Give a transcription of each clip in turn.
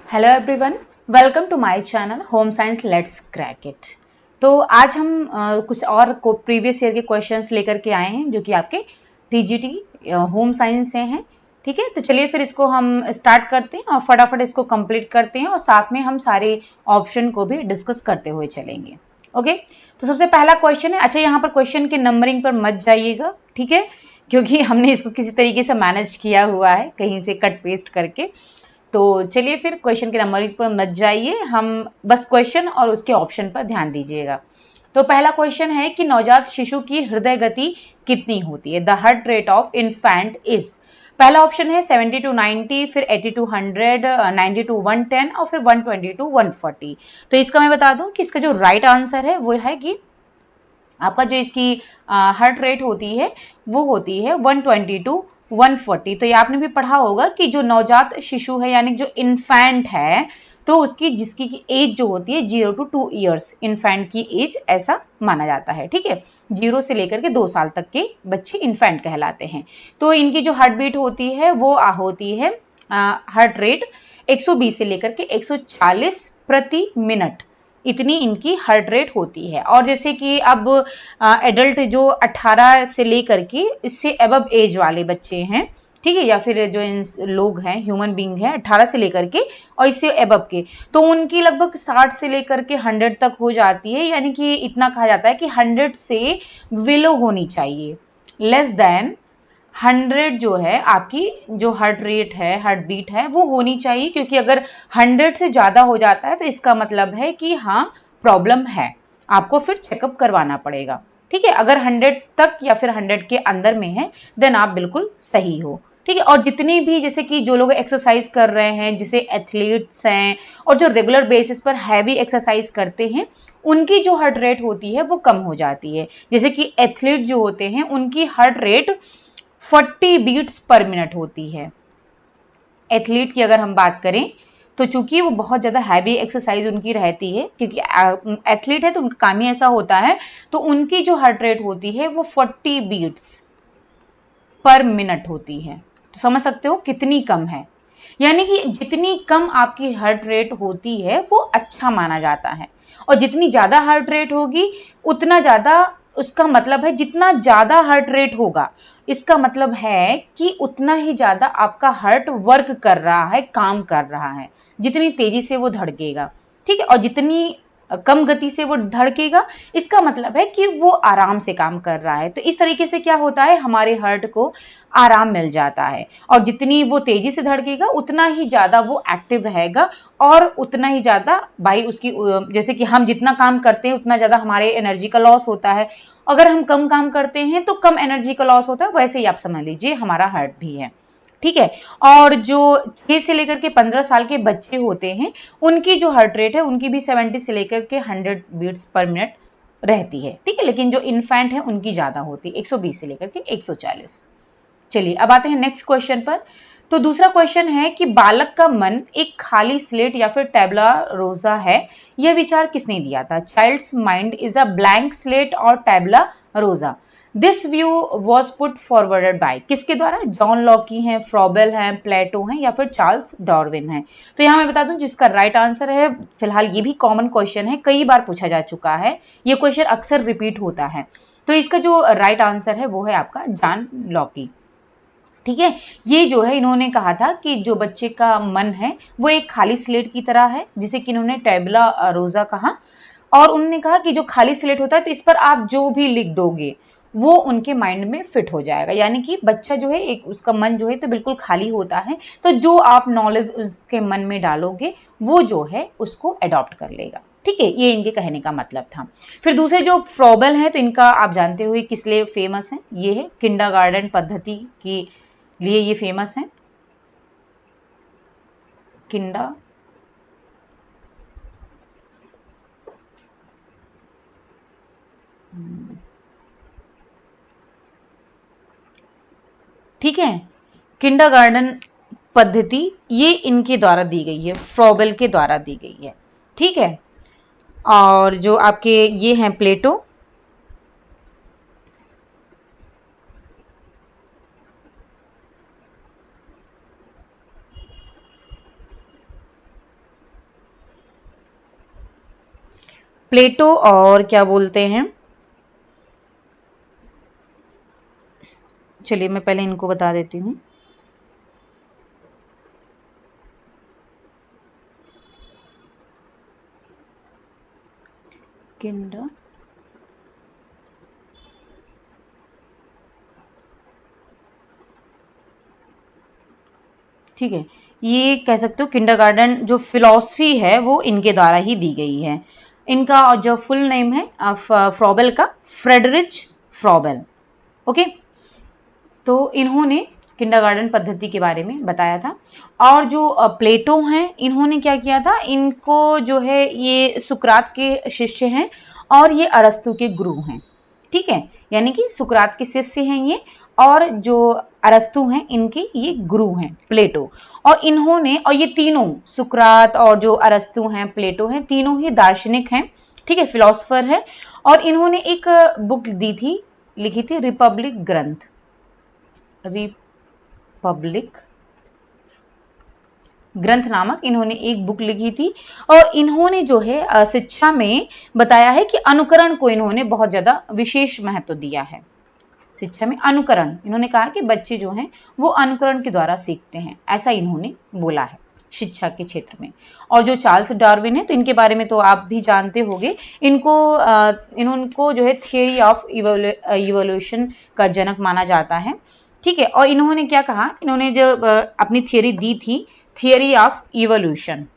Hello everyone, welcome to my channel home science let's crack it. तो आज हम कुछ और प्रीवियस ईयर के क्वेश्चंस लेकर के आए हैं जो कि आपके टीजीटी होम साइंस से हैं। ठीक है, तो चलिए फिर इसको हम स्टार्ट करते हैं और फटाफट इसको कंप्लीट करते हैं और साथ में हम सारे ऑप्शन को भी डिस्कस करते हुए चलेंगे। ओके, तो सबसे पहला क्वेश्चन है। अच्छा, यहाँ पर क्वेश्चन की नंबरिंग पर मत जाइएगा, ठीक है, क्योंकि हमने इसको किसी तरीके से मैनेज किया हुआ है कहीं से कट पेस्ट करके। तो चलिए फिर क्वेश्चन के नंबरिंग पर मत जाइए, हम बस क्वेश्चन और उसके ऑप्शन पर ध्यान दीजिएगा। तो पहला क्वेश्चन है कि नवजात शिशु की हृदय गति कितनी होती है। The heart rate of infant is. पहला ऑप्शन है 70 to 90, फिर 80 to 100, 90 to 110 और फिर 120 to 140। तो इसका मैं बता दूं कि इसका जो राइट आंसर है वो है कि आपका जो इसकी हार्ट रेट होती है वो होती है 120 to 140। तो ये आपने भी पढ़ा होगा कि जो नवजात शिशु है यानी जो इन्फेंट है, तो उसकी जिसकी की एज जो होती है 0 to 2 ईयर्स, इन्फेंट की एज ऐसा माना जाता है। ठीक है, 0 से लेकर के 2 साल तक के बच्चे इन्फेंट कहलाते हैं। तो इनकी जो हार्ट बीट होती है वो होती है हार्ट रेट 120 से लेकर के 140 प्रति मिनट, इतनी इनकी हार्ट रेट होती है। और जैसे कि अब एडल्ट जो 18 से लेकर के इससे अबव एज वाले बच्चे हैं, ठीक है, या फिर जो इन लोग हैं ह्यूमन बींग हैं 18 से लेकर के और इससे अबव के, तो उनकी लगभग 60 से लेकर के 100 तक हो जाती है। यानी कि इतना कहा जाता है कि 100 से विलो होनी चाहिए, लेस देन 100 जो है आपकी जो हार्ट रेट है, हार्ट बीट है, वो होनी चाहिए। क्योंकि अगर 100 से ज़्यादा हो जाता है तो इसका मतलब है कि हाँ, प्रॉब्लम है, आपको फिर चेकअप करवाना पड़ेगा। ठीक है, अगर 100 तक या फिर 100 के अंदर में है देन आप बिल्कुल सही हो। ठीक है, और जितनी भी जैसे कि जो लोग एक्सरसाइज कर रहे हैं, जैसे एथलीट्स हैं और जो रेगुलर बेसिस पर हैवी एक्सरसाइज करते हैं, उनकी जो हार्ट रेट होती है वो कम हो जाती है। जैसे कि एथलीट जो होते हैं उनकी heart rate 40 beats per minute होती है। एथलीट की अगर हम बात करें तो चूंकि वो बहुत ज़्यादा हैवी एक्सरसाइज उनकी रहती है, क्योंकि एथलीट है तो उनका काम ही ऐसा होता है, तो उनकी जो हार्ट रेट होती है वो 40 बीट्स पर मिनट होती है। तो समझ सकते हो कितनी कम है। यानी कि जितनी कम आपकी हार्ट रेट होती है वो अच्छा माना जाता है, और जितनी ज़्यादा हार्ट रेट होगी उतना ज़्यादा, उसका मतलब है जितना ज़्यादा हार्ट रेट होगा इसका मतलब है कि उतना ही ज़्यादा आपका हार्ट वर्क कर रहा है, काम कर रहा है, जितनी तेजी से वो धड़केगा। ठीक है, और जितनी कम गति से वो धड़केगा इसका मतलब है कि वो आराम से काम कर रहा है। तो इस तरीके से क्या होता है, हमारे हार्ट को आराम मिल जाता है, और जितनी वो तेजी से धड़केगा उतना ही ज़्यादा वो एक्टिव रहेगा, और उतना ही ज़्यादा भाई उसकी जैसे कि हम जितना काम करते हैं उतना ज़्यादा हमारे एनर्जी का लॉस होता है। अगर हम कम काम करते हैं तो कम एनर्जी का लॉस होता है, वैसे ही आप समझ लीजिए हमारा हार्ट भी है। ठीक है, और जो 6 से लेकर के 15 साल के बच्चे होते हैं उनकी जो हार्ट रेट है उनकी भी 70 से लेकर के 100 बीट्स पर मिनट रहती है। ठीक है, लेकिन जो इन्फेंट है उनकी ज़्यादा होती है, 120 से लेकर के 140। चलिए अब आते हैं नेक्स्ट क्वेश्चन पर। तो दूसरा क्वेश्चन है कि बालक का मन एक खाली स्लेट या फिर टैबला रोजा है, यह विचार किसने दिया था। Child's mind is a blank slate और tabula rasa. This view was put forwarded by, किसके द्वारा, जॉन लॉकी हैं, फ्रॉबेल हैं, प्लेटो हैं या फिर चार्ल्स डार्विन हैं। तो यहाँ मैं बता दूं जिसका राइट आंसर है, फिलहाल ये भी कॉमन क्वेश्चन है, कई बार पूछा जा चुका है, ये क्वेश्चन अक्सर रिपीट होता है। तो इसका जो राइट आंसर है वो है आपका जॉन लॉकी। ठीक है, ये जो है इन्होंने कहा था कि जो बच्चे का मन है वो एक खाली स्लेट की तरह है, जिसे कि इन्होंने टैबला रोजा कहा। और उन्होंने कहा कि जो खाली स्लेट होता है तो इस पर आप जो भी लिख दोगे वो उनके माइंड में फिट हो जाएगा। यानी कि बच्चा जो है एक उसका मन जो है तो बिल्कुल खाली होता है, तो जो आप नॉलेज उसके मन में डालोगे वो जो है उसको अडॉप्ट कर लेगा। ठीक है, ये इनके कहने का मतलब था। फिर दूसरे जो फ्रॉबल हैं तो इनका आप जानते हुए किस लिए फेमस है, ये है किंडरगार्टन पद्धति की लिए ये फेमस है। किंडा ठीक है, किंडरगार्टन पद्धति ये इनके द्वारा दी गई है, फ्रॉबेल के द्वारा दी गई है। ठीक है, और जो आपके ये हैं प्लेटो, प्लेटो और क्या बोलते हैं, चलिए मैं पहले इनको बता देती हूँ। किंडर ठीक है, ये कह सकते हो किंडरगार्टन जो फिलॉसफी है वो इनके द्वारा ही दी गई है। इनका जो फुल नेम है फ्रॉबेल का, फ्रेडरिच फ्रॉबेल। ओके, तो इन्होंने किंडरगार्टन पद्धति के बारे में बताया था। और जो प्लेटो हैं, इन्होंने क्या किया था, इनको जो है ये सुकरात के शिष्य हैं और ये अरस्तु के गुरु हैं। ठीक है, यानी कि सुकरात के शिष्य हैं ये, और जो अरस्तु हैं इनके ये गुरु हैं प्लेटो। और इन्होंने, और ये तीनों सुकरात और जो अरस्तु हैं प्लेटो हैं, तीनों ही दार्शनिक हैं, ठीक है, फिलोसफर है। और इन्होंने एक बुक दी थी, लिखी थी रिपब्लिक ग्रंथ, रिपब्लिक ग्रंथ नामक इन्होंने एक बुक लिखी थी। और इन्होंने जो है शिक्षा में बताया है कि अनुकरण को इन्होंने बहुत ज्यादा विशेष महत्व दिया है। शिक्षा में अनुकरण, इन्होंने कहा कि बच्चे जो हैं वो अनुकरण के द्वारा सीखते हैं, ऐसा इन्होंने बोला है शिक्षा के क्षेत्र में। और जो चार्ल्स डार्विन है, तो इनके बारे में तो आप भी जानते होंगे, इनको जो है थियरी ऑफ इवोल्यूशन का जनक माना जाता है। ठीक है, और इन्होंने क्या कहा, इन्होंने जब अपनी थियरी दी थी, थियरी ऑफ इवोल्यूशन,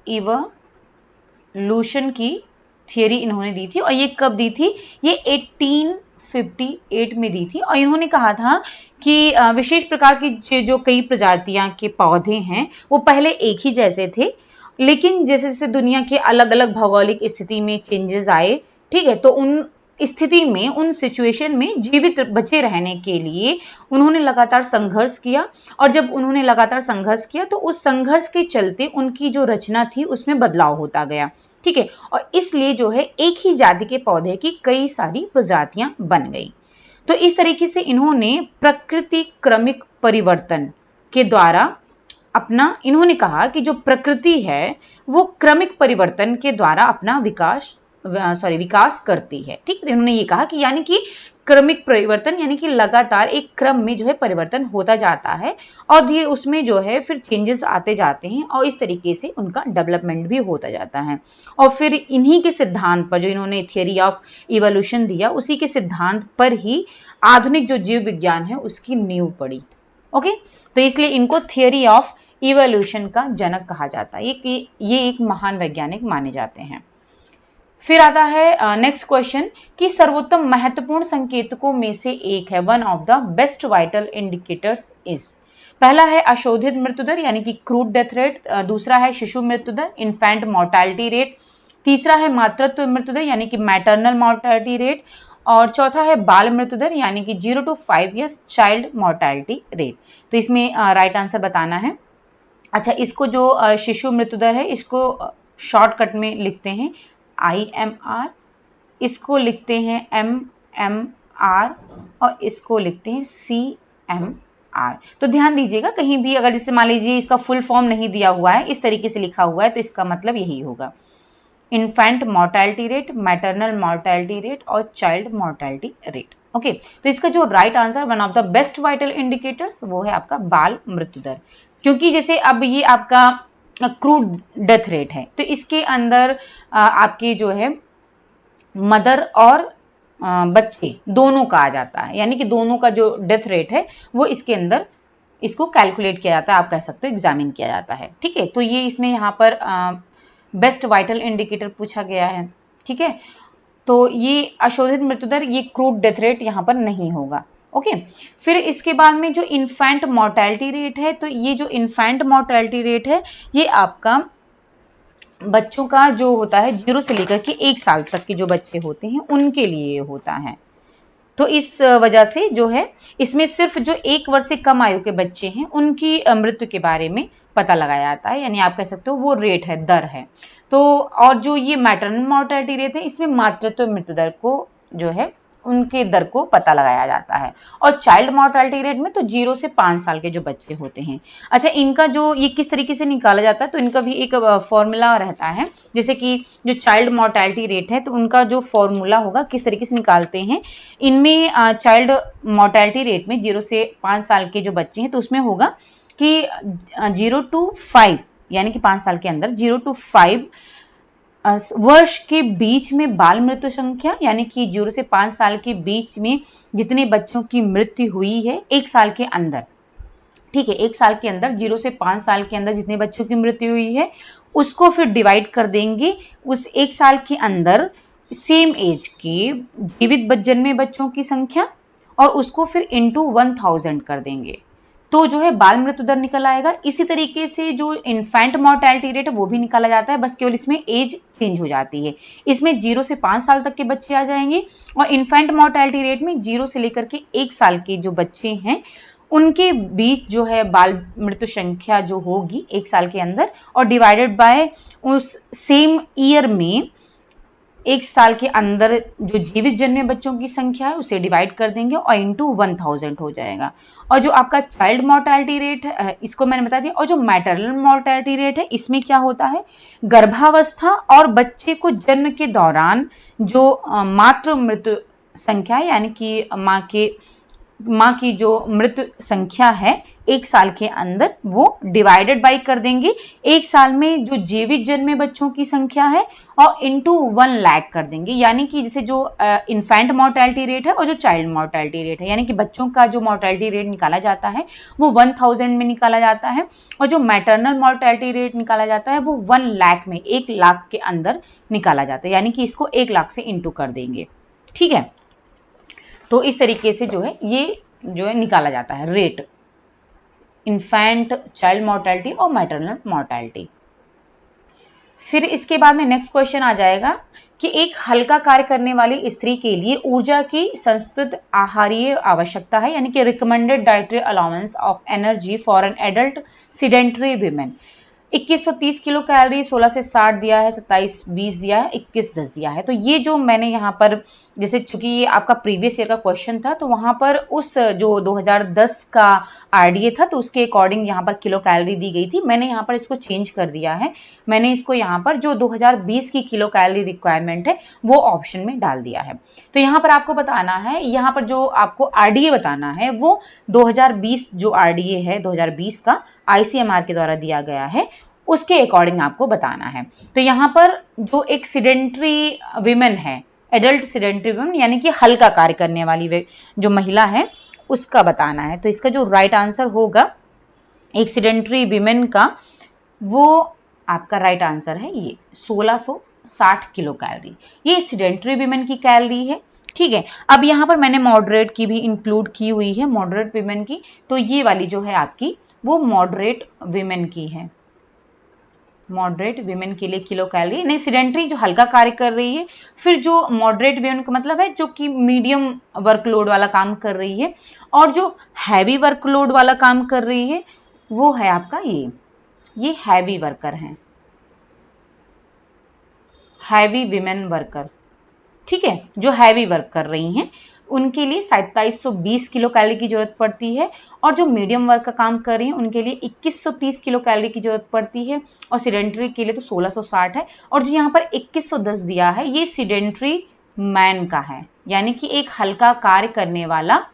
इवोल्यूशन की थियरी इन्होंने दी थी। और ये कब दी थी, ये 1858 में दी थी। और इन्होंने कहा था कि विशेष प्रकार की जो कई प्रजातियां के पौधे हैं वो पहले एक ही जैसे थे, लेकिन जैसे जैसे दुनिया के अलग अलग भौगोलिक स्थिति में चेंजेस आए, ठीक है, तो उन स्थिति में, उन सिचुएशन में जीवित बचे रहने के लिए उन्होंने लगातार संघर्ष किया। और जब उन्होंने लगातार संघर्ष किया तो उस संघर्ष के चलते उनकी जो रचना थी उसमें बदलाव होता गया। ठीक है, और इसलिए जो है एक ही जाति के पौधे की कई सारी प्रजातियां बन गई। तो इस तरीके से इन्होंने प्रकृति क्रमिक परिवर्तन के द्वारा अपना, इन्होंने कहा कि जो प्रकृति है वो क्रमिक परिवर्तन के द्वारा अपना विकास करती है। ठीक है, इन्होंने ये कहा कि यानी कि क्रमिक परिवर्तन यानी कि लगातार एक क्रम में जो है परिवर्तन होता जाता है, और धीरे उसमें जो है फिर चेंजेस आते जाते हैं, और इस तरीके से उनका डेवलपमेंट भी होता जाता है। और फिर इन्हीं के सिद्धांत पर, जो इन्होंने थियरी ऑफ इवोल्यूशन दिया, उसी के सिद्धांत पर ही आधुनिक जो जीव विज्ञान है उसकी नींव पड़ी। ओके, तो इसलिए इनको थियरी ऑफ इवोल्यूशन का जनक कहा जाता है, ये एक महान वैज्ञानिक माने जाते हैं। फिर आता है नेक्स्ट क्वेश्चन कि सर्वोत्तम महत्वपूर्ण संकेतकों में से एक है, one of the best vital indicators is. पहला है अशोधित मृत्यु दर यानी कि क्रूड डेथ रेट, दूसरा है शिशु मृत्यु दर, इन्फेंट मोर्टालिटी रेट, तीसरा है मातृत्व मृत्यु दर यानी कि मैटरनल मोर्टालिटी रेट, और चौथा है बाल मृत्यु दर यानी कि 0 to 5 years child mortality rate. तो इसमें राइट आंसर बताना है। अच्छा, इसको जो शिशु मृत्यु दर है इसको शॉर्टकट में लिखते हैं IMR, इसको लिखते हैं MMR, और इसको लिखते हैं CMR। तो ध्यान दीजिएगा, कहीं भी अगर जैसे मान लीजिए इसका फुल फॉर्म नहीं दिया हुआ है, इस तरीके से लिखा हुआ है, तो इसका मतलब यही होगा, infant mortality rate, maternal mortality rate और चाइल्ड मोर्टालिटी रेट। ओके, तो इसका जो right answer, one of the best vital indicators, वो है आपका बाल मृत्यु दर। क्योंकि जैसे अब ये आपका क्रूड डेथ रेट है, तो इसके अंदर आपके जो है मदर और बच्चे दोनों का आ जाता है, यानी कि दोनों का जो डेथ रेट है वो इसके अंदर इसको कैलकुलेट किया जाता है, आप कह सकते हो एग्जामिन किया जाता है। ठीक है, तो ये इसमें यहाँ पर बेस्ट वाइटल इंडिकेटर पूछा गया है। ठीक है, तो ये अशोधित मृत्यु दर, ये क्रूड डेथ रेट यहाँ पर नहीं होगा। ओके, फिर इसके बाद में जो इन्फेंट मोर्टालिटी रेट है, तो ये जो इन्फेंट मोर्टालिटी रेट है ये आपका बच्चों का जो होता है 0 से लेकर के 1 साल तक के जो बच्चे होते हैं उनके लिए होता है। तो इस वजह से जो है इसमें सिर्फ जो 1 वर्ष से कम आयु के बच्चे हैं उनकी मृत्यु के बारे में पता लगाया जाता है, यानी आप कह सकते हो वो रेट है, दर है। तो और जो ये मैटरनल मोर्टालिटी रेट है, इसमें मातृत्व मृत्यु दर को जो है उनके दर को पता लगाया जाता है। और चाइल्ड मॉर्टेलिटी रेट में तो 0 से 5 साल के जो बच्चे होते हैं। अच्छा, इनका जो ये किस तरीके से निकाला जाता है, तो इनका भी एक फॉर्मूला रहता है। जैसे कि जो चाइल्ड मॉर्टेलिटी रेट है तो उनका जो फॉर्मूला होगा किस तरीके से निकालते हैं, इनमें चाइल्ड मॉर्टेलिटी रेट में 0 से 5 साल के जो बच्चे हैं तो उसमें होगा कि 0 to 5 यानी कि 5 साल के अंदर 0 to 5 वर्ष के बीच में बाल मृत्यु संख्या, यानी कि 0 से 5 साल के बीच में जितने बच्चों की मृत्यु हुई है एक साल के अंदर, ठीक है, एक साल के अंदर 0 से 5 साल के अंदर जितने बच्चों की मृत्यु हुई है उसको फिर डिवाइड कर देंगे उस एक साल के अंदर सेम एज के जीवित जन्मे बच्चों की संख्या और उसको फिर इंटू 1000 कर देंगे, तो जो है बाल मृत्यु दर निकल आएगा। इसी तरीके से जो इन्फेंट मॉर्टेलिटी रेट है वो भी निकाला जाता है, बस केवल इसमें एज चेंज हो जाती है। इसमें 0 से 5 साल तक के बच्चे आ जाएंगे और इन्फेंट मॉर्टेलिटी रेट में 0 से लेकर के 1 साल के जो बच्चे हैं उनके बीच जो है बाल मृत्यु संख्या जो होगी एक साल के अंदर और डिवाइडेड बाय उस सेम ईयर में एक साल के अंदर जो जीवित जन्मे बच्चों की संख्या है उसे डिवाइड कर देंगे और इंटू 1000 हो जाएगा। और जो आपका चाइल्ड मॉर्टेलिटी रेट है इसको मैंने बता दिया। और जो मैटरनल मॉर्टेलिटी रेट है इसमें क्या होता है, गर्भावस्था और बच्चे को जन्म के दौरान जो मातृ मृत्यु संख्या यानी कि माँ की जो मृत्यु संख्या है एक साल के अंदर वो डिवाइडेड बाई कर देंगे एक साल में जो जीवित जन्मे बच्चों की संख्या है और इंटू 1 लाख कर देंगे। यानी कि जैसे जो इन्फेंट मॉर्टेलिटी रेट है और जो चाइल्ड मॉर्टेलिटी रेट है, यानी कि बच्चों का जो मॉर्टेलिटी रेट निकाला जाता है वो 1000 में निकाला जाता है और जो मैटरनल मॉर्टेलिटी रेट निकाला जाता है वो 1 लाख में 1 लाख के अंदर निकाला जाता है, यानी कि इसको 1 लाख से इंटू कर देंगे। ठीक है, तो इस तरीके से जो है ये जो है निकाला जाता है रेट, इन्फेंट, चाइल्ड मॉर्टेलिटी और मैटरनल मॉर्टेलिटी। फिर इसके बाद में नेक्स्ट क्वेश्चन आ जाएगा कि एक हल्का कार्य करने वाली स्त्री के लिए ऊर्जा की संस्तुत आहारीय आवश्यकता है, यानी कि recommended dietary allowance of energy for an adult sedentary women 2130 kilo calorie, 16 से 60 दिया है, 27-20 दिया है, 21-10 दिया है। तो ये जो मैंने यहाँ पर जैसे चूंकि ये आपका प्रीवियस ईयर का क्वेश्चन था तो वहां पर उस जो 2010 का आरडीए था तो उसके अकॉर्डिंग यहाँ पर किलो कैलोरी दी गई थी। मैंने यहाँ पर इसको चेंज कर दिया है, मैंने इसको यहाँ पर जो 2020 की किलो कैलोरी रिक्वायरमेंट है वो ऑप्शन में डाल दिया है। तो यहाँ पर आपको बताना है, यहाँ पर जो आपको आरडीए बताना है वो 2020 जो आरडीए है 2020 का आईसीएमआर के द्वारा दिया गया है उसके अकॉर्डिंग आपको बताना है। तो यहाँ पर जो एक सीडेंटरी विमेन है, एडल्ट सीडेंटरी विमेन यानी कि हल्का कार्य करने वाली जो महिला है उसका बताना है। तो इसका जो राइट आंसर होगा एक सीडेंटरी विमेन का, वो आपका राइट आंसर है ये 1660 किलो कैलोरी, ये सीडेंटरी विमेन की कैलोरी है। ठीक है, अब यहाँ पर मैंने मॉडरेट की भी इंक्लूड की हुई है, मॉडरेट विमेन की, तो ये वाली जो है आपकी वो मॉडरेट विमेन की है, मॉडरेट विमेन के लिए किलो कैलोरी। नहीं, सीडेंटरी जो हल्का कार्य कर रही है, फिर जो मॉडरेट विमेन का मतलब है जो कि मीडियम वर्कलोड वाला काम कर रही है, और जो हैवी वर्कलोड वाला काम कर रही है वो है आपका ये हैवी वर्कर हैं, हैवी विमेन वर्कर। ठीक है, जो हैवी वर्क कर रही हैं उनके लिए 2720 किलो कैलोरी की जरूरत पड़ती है, और जो मीडियम वर्क का काम कर रही हैं उनके लिए 2130 किलो कैलोरी की जरूरत पड़ती है, और सीडेंटरी के लिए तो 1660 है। और जो यहाँ पर 2110 दिया है ये सीडेंटरी मैन का है, यानी कि एक हल्का कार्य करने वाला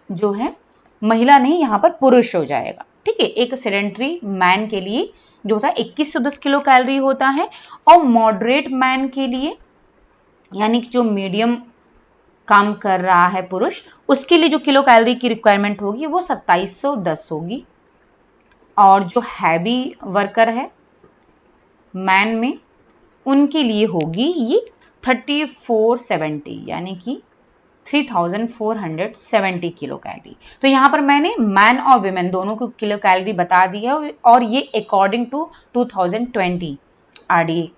जो है महिला नहीं, यहाँ पर पुरुष हो जाएगा। ठीक है, एक सीडेंटरी मैन के लिए जो होता है 2110 किलो कैलोरी होता है, और मॉडरेट मैन के लिए यानी कि जो मीडियम काम कर रहा है पुरुष, उसके लिए जो किलो कैलोरी की रिक्वायरमेंट होगी वो 2710 होगी, और जो हैवी वर्कर है मैन में उनके लिए होगी ये 3470 यानी कि 3470 किलो कैलोरी। तो यहाँ पर मैंने मैन और विमेन दोनों को किलो कैलोरी बता दी है, और ये अकॉर्डिंग टू 2020 आरडीए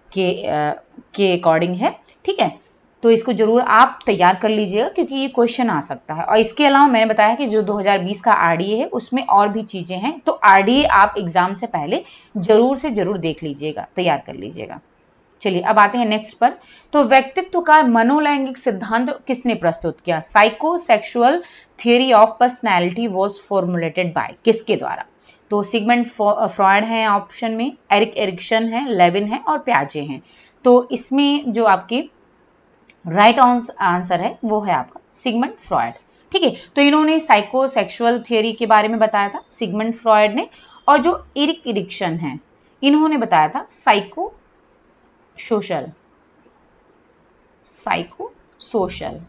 के अकॉर्डिंग है। ठीक है, तो इसको जरूर आप तैयार कर लीजिएगा क्योंकि ये क्वेश्चन आ सकता है। और इसके अलावा मैंने बताया कि जो 2020 का आरडीए है उसमें और भी चीजें हैं, तो आरडीए आप एग्जाम से पहले जरूर से जरूर देख लीजिएगा, तैयार कर लीजिएगा। चलिए अब आते हैं नेक्स्ट पर। तो व्यक्तित्व का मनोलैंगिक सिद्धांत किसने प्रस्तुत किया? Psychosexual theory of personality was formulated bye, किसके द्वारा? तो सिगमंड फ्रॉयड है ऑप्शन में, एरिक एरिक्सन है, लेविन है और प्याजे हैं। तो इसमें जो आपकी राइट आंसर है वो है आपका सिगमंड फ्रॉयड। ठीक है, तो इन्होंने साइकोसेक्सुअल थियरी के बारे में बताया था सिगमंड फ्रॉयड ने, और जो एरिक एरिक्सन है इन्होंने बताया था साइको सोशल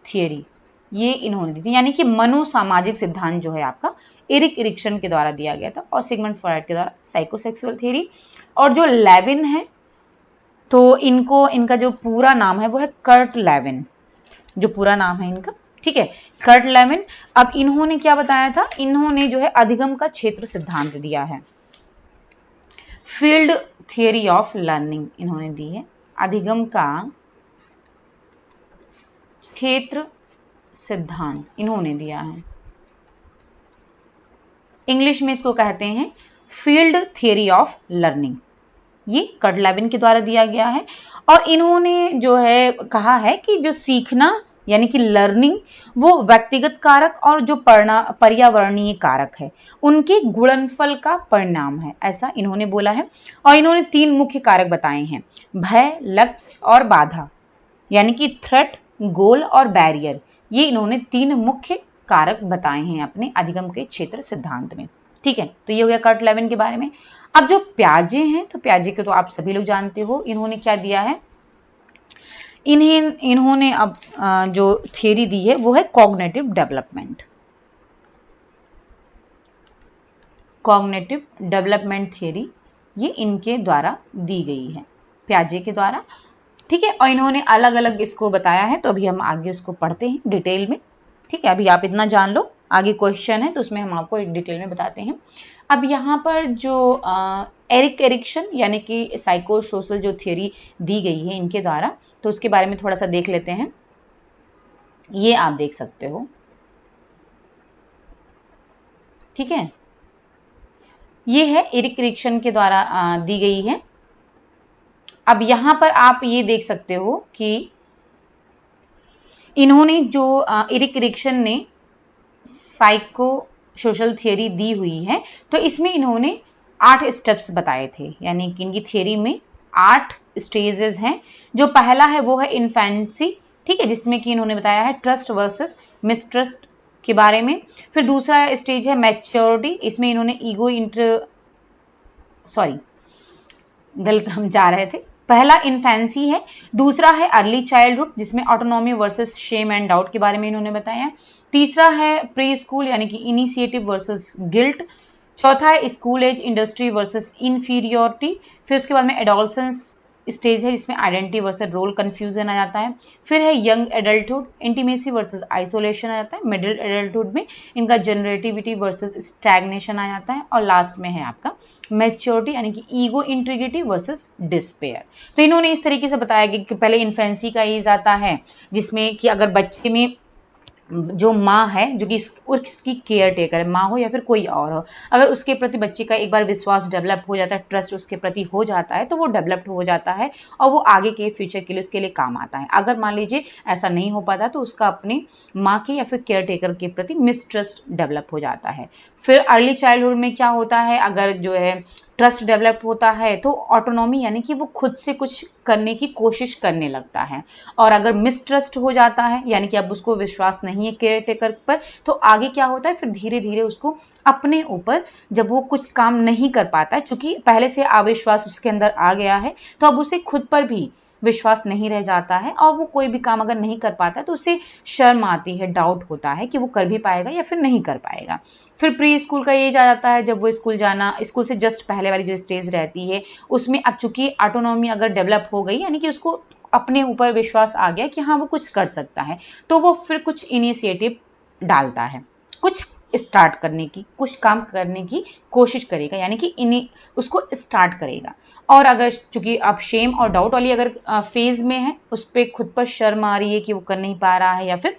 थियरी, ये इन्होंने दी थी। यानी कि मनोसामाजिक सिद्धांत जो है आपका एरिक एरिक्सन के द्वारा दिया गया था और सिगमंड फ्रॉयड के द्वारा साइकोसेक्सुअल थियरी। और जो लेविन है तो इनका जो पूरा नाम है वो है कर्ट लेविन, जो पूरा नाम है इनका। ठीक है, कर्ट लेविन। अब इन्होंने क्या बताया था? इन्होंने जो है अधिगम का क्षेत्र सिद्धांत दिया है, फील्ड थियरी ऑफ लर्निंग इन्होंने दी है, अधिगम का क्षेत्र सिद्धांत इन्होंने दिया है। इंग्लिश में इसको कहते हैं फील्ड थियरी ऑफ लर्निंग, ये कर्ट लेविन के द्वारा दिया गया है। और इन्होंने जो है कहा है कि जो सीखना यानी कि लर्निंग वो व्यक्तिगत कारक और जो पर्यावरणीय कारक है उनके गुणनफल का परिणाम है, ऐसा इन्होंने बोला है। और इन्होंने 3 मुख्य कारक बताए हैं, भय, लक्ष्य और बाधा, यानी कि थ्रेट, गोल और बैरियर। ये इन्होंने 3 मुख्य कारक बताए हैं अपने अधिगम के क्षेत्र सिद्धांत में। ठीक है, तो ये हो गया कर्ट लेविन के बारे में। अब जो प्याजे हैं, तो प्याजे को तो आप सभी लोग जानते हो, इन्होंने क्या दिया है? इन्होंने अब जो थियरी दी है वो है कॉग्निटिव डेवलपमेंट थियरी, ये इनके द्वारा दी गई है, प्याजे के द्वारा। ठीक है, और इन्होंने अलग अलग इसको बताया है, तो अभी हम आगे उसको पढ़ते हैं डिटेल में। ठीक है, अभी आप इतना जान लो, आगे क्वेश्चन है तो उसमें हम आपको डिटेल में बताते हैं। अब यहाँ पर जो एरिक एरिक्सन यानी कि साइकोसोशल जो थियरी दी गई है इनके द्वारा, तो उसके बारे में थोड़ा सा देख लेते हैं। ये आप देख सकते हो, ठीक है, ये है एरिक एरिक्सन के द्वारा दी गई है। अब यहाँ पर आप ये देख सकते हो कि इन्होंने जो एरिक एरिक्सन ने साइको सोशल थियरी दी हुई है, तो इसमें इन्होंने 8 स्टेप्स बताए थे, यानी कि इनकी थियरी में 8 स्टेजेस हैं। जो पहला है वो है इन्फेंसी, ठीक है, जिसमें कि इन्होंने बताया है ट्रस्ट वर्सेस मिसट्रस्ट के बारे में। फिर दूसरा स्टेज है मैच्योरिटी, इसमें इन्होंने गलत हम जा रहे थे, पहला इन्फेंसी है। दूसरा है अर्ली चाइल्डहुड, जिसमें autonomy versus shame and doubt के बारे में इन्होंने बताया। तीसरा है प्री स्कूल यानी कि इनिशिएटिव वर्सेस गिल्ट। चौथा है school age industry versus inferiority. फिर उसके बाद में एडोलसेंस स्टेज है, जिसमें आइडेंटिटी वर्सेस रोल कंफ्यूजन आ जाता है। फिर है young adulthood, intimacy versus isolation आ जाता है। मिडिल एडल्टहुड में इनका जनरेटिविटी वर्सेस स्टैग्नेशन आ जाता है। और लास्ट में है आपका मैच्योरिटी यानी कि ईगो इंट्रीगिटी वर्सेस डिस्पेयर। तो इन्होंने इस तरीके से बताया कि पहले इन्फेंसी का एज आता है, जिसमें कि अगर बच्चे में जो माँ है जो कि उसकी केयर टेकर है, माँ हो या फिर कोई और हो, अगर उसके प्रति बच्चे का एक बार विश्वास डेवलप हो जाता है, ट्रस्ट उसके प्रति हो जाता है, तो वो डेवलप्ड हो जाता है और वो आगे के फ्यूचर के लिए उसके लिए काम आता है। अगर मान लीजिए ऐसा नहीं हो पाता तो उसका अपने माँ के या फिर केयर टेकर के प्रति मिसट्रस्ट डेवलप हो जाता है। फिर अर्ली चाइल्डहुड में क्या होता है, अगर जो है ट्रस्ट डेवलप होता है तो ऑटोनॉमी यानी कि वो खुद से कुछ करने की कोशिश करने लगता है। और अगर मिसट्रस्ट हो जाता है यानी कि अब उसको विश्वास नहीं है केयर टेकर पर, तो आगे क्या होता है, फिर धीरे धीरे उसको अपने ऊपर जब वो कुछ काम नहीं कर पाता है, क्योंकि पहले से अविश्वास उसके अंदर आ गया है, तो अब उसे खुद पर भी विश्वास नहीं रह जाता है और वो कोई भी काम अगर नहीं कर पाता तो उसे शर्म आती है, डाउट होता है कि वो कर भी पाएगा या फिर नहीं कर पाएगा। फिर प्री स्कूल का एज आ जाता है, जब वो स्कूल से जस्ट पहले वाली जो स्टेज रहती है उसमें अब चूंकि ऑटोनॉमी अगर डेवलप हो गई यानी कि उसको अपने ऊपर विश्वास आ गया कि हाँ वो कुछ कर सकता है, तो वो फिर कुछ इनिशिएटिव डालता है, कुछ स्टार्ट करने की, कुछ काम करने की कोशिश करेगा, यानी कि उसको स्टार्ट करेगा। और अगर चूंकि आप शेम और डाउट वाली अगर फेज में है, उस पर खुद पर शर्म आ रही है कि वो कर नहीं पा रहा है या फिर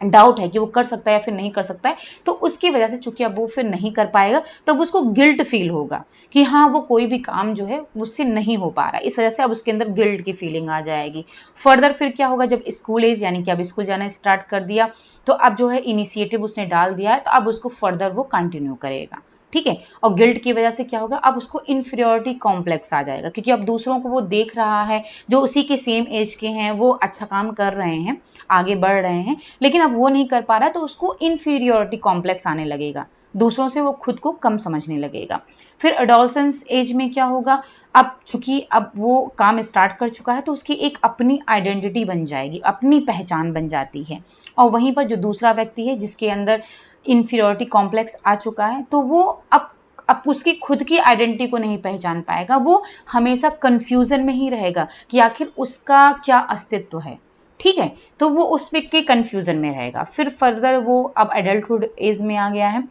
डाउट है कि वो कर सकता है या फिर नहीं कर सकता है, तो उसकी वजह से चूंकि अब वो फिर नहीं कर पाएगा, तब उसको गिल्ट फील होगा कि हाँ वो कोई भी काम जो है उससे नहीं हो पा रहा है, इस वजह से अब उसके अंदर गिल्ट की फीलिंग आ जाएगी। फर्दर फिर क्या होगा, जब स्कूल एज यानी कि अब स्कूल जाना स्टार्ट कर दिया, तो अब जो है इनिशिएटिव उसने डाल दिया है, तो अब उसको फर्दर वो कंटिन्यू करेगा, ठीक है। और गिल्ट की वजह से क्या होगा, अब उसको इन्फीरियोरिटी कॉम्प्लेक्स आ जाएगा, क्योंकि अब दूसरों को वो देख रहा है जो उसी के सेम एज के हैं, वो अच्छा काम कर रहे हैं, आगे बढ़ रहे हैं, लेकिन अब वो नहीं कर पा रहा है, तो उसको इन्फीरियोरिटी कॉम्प्लेक्स आने लगेगा, दूसरों से वो खुद को कम समझने लगेगा। फिर एडोलसेंस एज में क्या होगा, अब चूंकि अब वो काम स्टार्ट कर चुका है, तो उसकी एक अपनी आइडेंटिटी बन जाएगी, अपनी पहचान बन जाती है। और वहीं पर जो दूसरा व्यक्ति है जिसके अंदर इन्फीरियोरिटी कॉम्प्लेक्स आ चुका है, तो वो अब उसकी खुद की आइडेंटिटी को नहीं पहचान पाएगा, वो हमेशा कंफ्यूजन में ही रहेगा कि आखिर उसका क्या अस्तित्व है, ठीक है। तो वो उस के कंफ्यूजन में रहेगा। फिर फर्दर वो अब एडल्टहुड एज में आ गया है,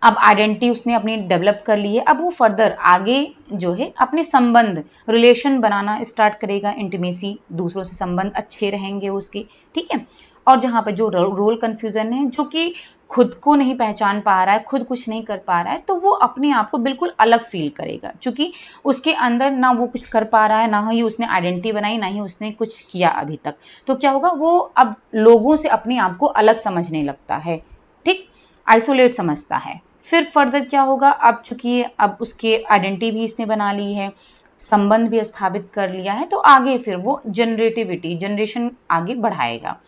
अब आइडेंटिटी उसने अपनी डेवलप कर ली है, अब वो फर्दर आगे जो है अपने संबंध रिलेशन बनाना स्टार्ट करेगा, इंटीमेसी, दूसरों से संबंध अच्छे रहेंगे उसके, ठीक है। और जहाँ पर जो रोल कन्फ्यूजन है, जो कि खुद को नहीं पहचान पा रहा है, खुद कुछ नहीं कर पा रहा है, तो वो अपने आप को बिल्कुल अलग फील करेगा, क्योंकि उसके अंदर ना वो कुछ कर पा रहा है, ना ही उसने आइडेंटिटी बनाई, ना ही उसने कुछ किया अभी तक। तो क्या होगा, वो अब लोगों से अपने आप को अलग समझने लगता है, ठीक, आइसोलेट समझता है। फिर फर्दर क्या होगा, अब चूंकि अब उसके आइडेंटिटी भी इसने बना ली है, संबंध भी स्थापित कर लिया है, तो आगे फिर वो जनरेशन आगे बढ़ाएगा।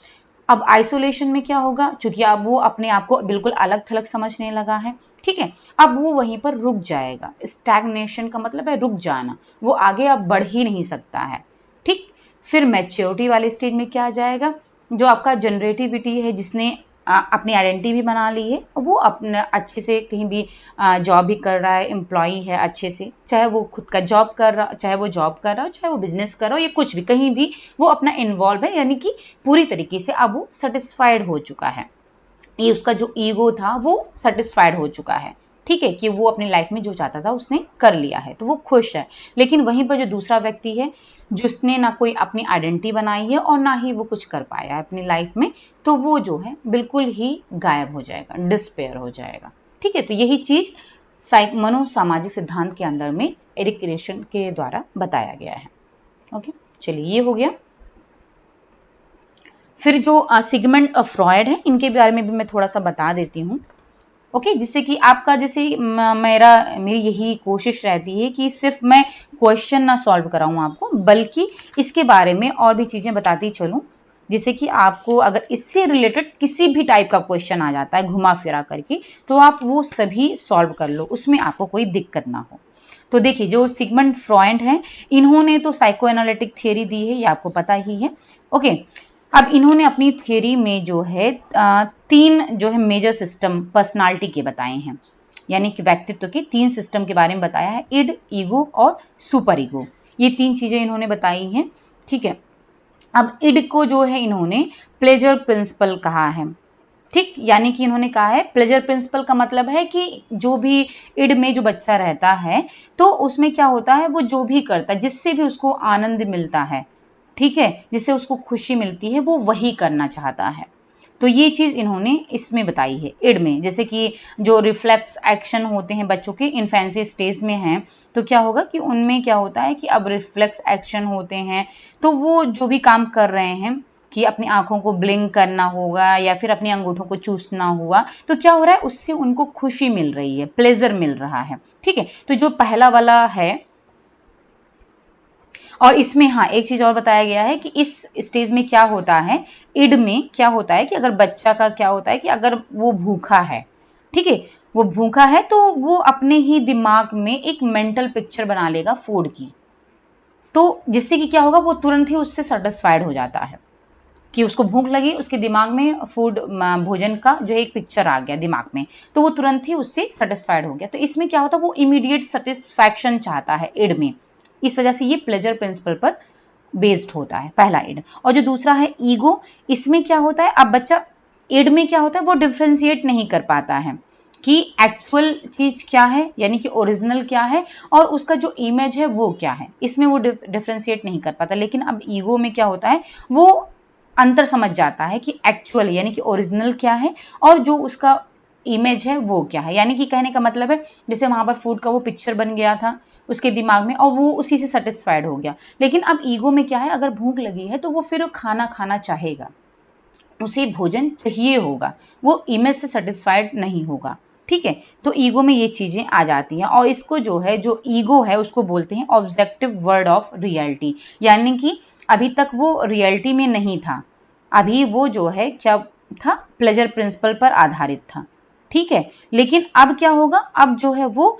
अब आइसोलेशन में क्या होगा, चूंकि अब वो अपने आप को बिल्कुल अलग थलग समझने लगा है, ठीक है, अब वो वहीं पर रुक जाएगा। स्टैग्नेशन का मतलब है रुक जाना, वो आगे अब बढ़ ही नहीं सकता है, ठीक। फिर मैच्योरिटी वाले स्टेज में क्या आ जाएगा, जो आपका जनरेटिविटी है, जिसने अपनी आइडेंटिटी भी बना ली है, वो अपने अच्छे से कहीं भी जॉब भी कर रहा है, एम्प्लॉई है अच्छे से, चाहे वो खुद का जॉब कर रहा, चाहे वो जॉब कर रहा हो, चाहे वो बिजनेस कर रहा हो, या कुछ भी, कहीं भी वो अपना इन्वॉल्व है, यानी कि पूरी तरीके से अब वो सेटिस्फाइड हो चुका है। ये उसका जो ईगो था वो सेटिस्फाइड हो चुका है, ठीक है, कि वो अपनी लाइफ में जो चाहता था उसने कर लिया है, तो वो खुश है। लेकिन वहीं पर जो दूसरा व्यक्ति है, जिसने ना कोई अपनी आइडेंटिटी बनाई है और ना ही वो कुछ कर पाया है अपनी लाइफ में, तो वो जो है बिल्कुल ही गायब हो जाएगा, डिस्पेयर हो जाएगा, ठीक है। तो यही चीज मनोसामाजिक सिद्धांत के अंदर में एरिक क्रेशन के द्वारा बताया गया है। ओके, चलिए ये हो गया। फिर जो सिगमंड फ्रॉयड है, इनके बारे में भी मैं थोड़ा सा बता देती हूँ, ओके, जिससे कि आपका जैसे मेरी यही कोशिश रहती है कि सिर्फ मैं क्वेश्चन ना सॉल्व कराऊं आपको, बल्कि इसके बारे में और भी चीजें बताती चलूं, जिससे कि आपको अगर इससे रिलेटेड किसी भी टाइप का क्वेश्चन आ जाता है घुमा फिरा करके, तो आप वो सभी सॉल्व कर लो, उसमें आपको कोई दिक्कत ना हो। तो देखिए, जो सिगमंड फ्रॉयड है, इन्होंने तो साइको एनालिटिक थियरी दी है, ये आपको पता ही है, ओके। अब इन्होंने अपनी थियरी में जो है 3 जो है मेजर सिस्टम पर्सनालिटी के बताए हैं, यानी कि व्यक्तित्व के 3 सिस्टम के बारे में बताया है, इड, ईगो और सुपर ईगो, ये 3 चीजें इन्होंने बताई हैं, ठीक है। अब इड को जो है इन्होंने प्लेजर प्रिंसिपल कहा है, ठीक, यानी कि इन्होंने कहा है प्लेजर प्रिंसिपल का मतलब है कि जो भी इड में जो बच्चा रहता है, तो उसमें क्या होता है, वो जो भी करता है जिससे भी उसको आनंद मिलता है, ठीक है, जिससे उसको खुशी मिलती है, वो वही करना चाहता है। तो ये चीज इन्होंने इसमें बताई है इड में, जैसे कि जो रिफ्लेक्स एक्शन होते हैं बच्चों के इन्फेंसी स्टेज में हैं, तो क्या होगा कि उनमें क्या होता है कि अब रिफ्लेक्स एक्शन होते हैं, तो वो जो भी काम कर रहे हैं कि अपनी आंखों को ब्लिंक करना होगा या फिर अपनी अंगूठों को चूसना हुआ, तो क्या हो रहा है, उससे उनको खुशी मिल रही है, प्लेजर मिल रहा है, ठीक है। तो जो पहला वाला है, और इसमें हाँ एक चीज और बताया गया है कि इस स्टेज में क्या होता है, इड में क्या होता है कि अगर बच्चा का क्या होता है कि अगर वो भूखा है, ठीक है, वो भूखा है, तो वो अपने ही दिमाग में एक मेंटल पिक्चर बना लेगा फूड की, तो जिससे कि क्या होगा, वो तुरंत ही उससे सेटिस्फाइड हो जाता है कि उसको भूख लगी, उसके दिमाग में फूड भोजन का जो एक पिक्चर आ गया दिमाग में, तो वो तुरंत ही उससे सेटिस्फाइड हो गया। तो इसमें क्या होता है, वो इमीडिएट सेटिस्फैक्शन चाहता है इड में, इस वजह से ये प्लेजर प्रिंसिपल पर बेस्ड होता है पहला इड। और जो दूसरा है ईगो, इसमें क्या होता है, अब बच्चा इड में क्या होता है, वो डिफ्रेंशिएट नहीं कर पाता है कि एक्चुअल चीज क्या है, यानी कि ओरिजिनल क्या है, और उसका जो इमेज है वो क्या है, इसमें वो डिफ्रेंशिएट नहीं कर पाता। लेकिन अब ईगो में क्या होता है, वो अंतर समझ जाता है कि एक्चुअल यानी कि ओरिजिनल क्या है और जो उसका इमेज है वो क्या है। यानी कि कहने का मतलब है जैसे वहां पर फूड का वो पिक्चर बन गया था उसके दिमाग में और वो उसी से सेटिस्फाइड हो गया, लेकिन अब ईगो में क्या है, अगर भूख लगी है तो वो फिर खाना खाना चाहेगा, उसे भोजन चाहिए होगा, वो इमेज से सेटिस्फाइड नहीं होगा। ठीक है, तो ईगो में ये चीजें आ जाती हैं और इसको जो है जो ईगो है उसको बोलते हैं ऑब्जेक्टिव वर्ड ऑफ रियलिटी। यानी कि अभी तक वो रियलिटी में नहीं था, अभी वो जो है क्या था, प्लेजर प्रिंसिपल पर आधारित था। ठीक है, लेकिन अब क्या होगा, अब जो है वो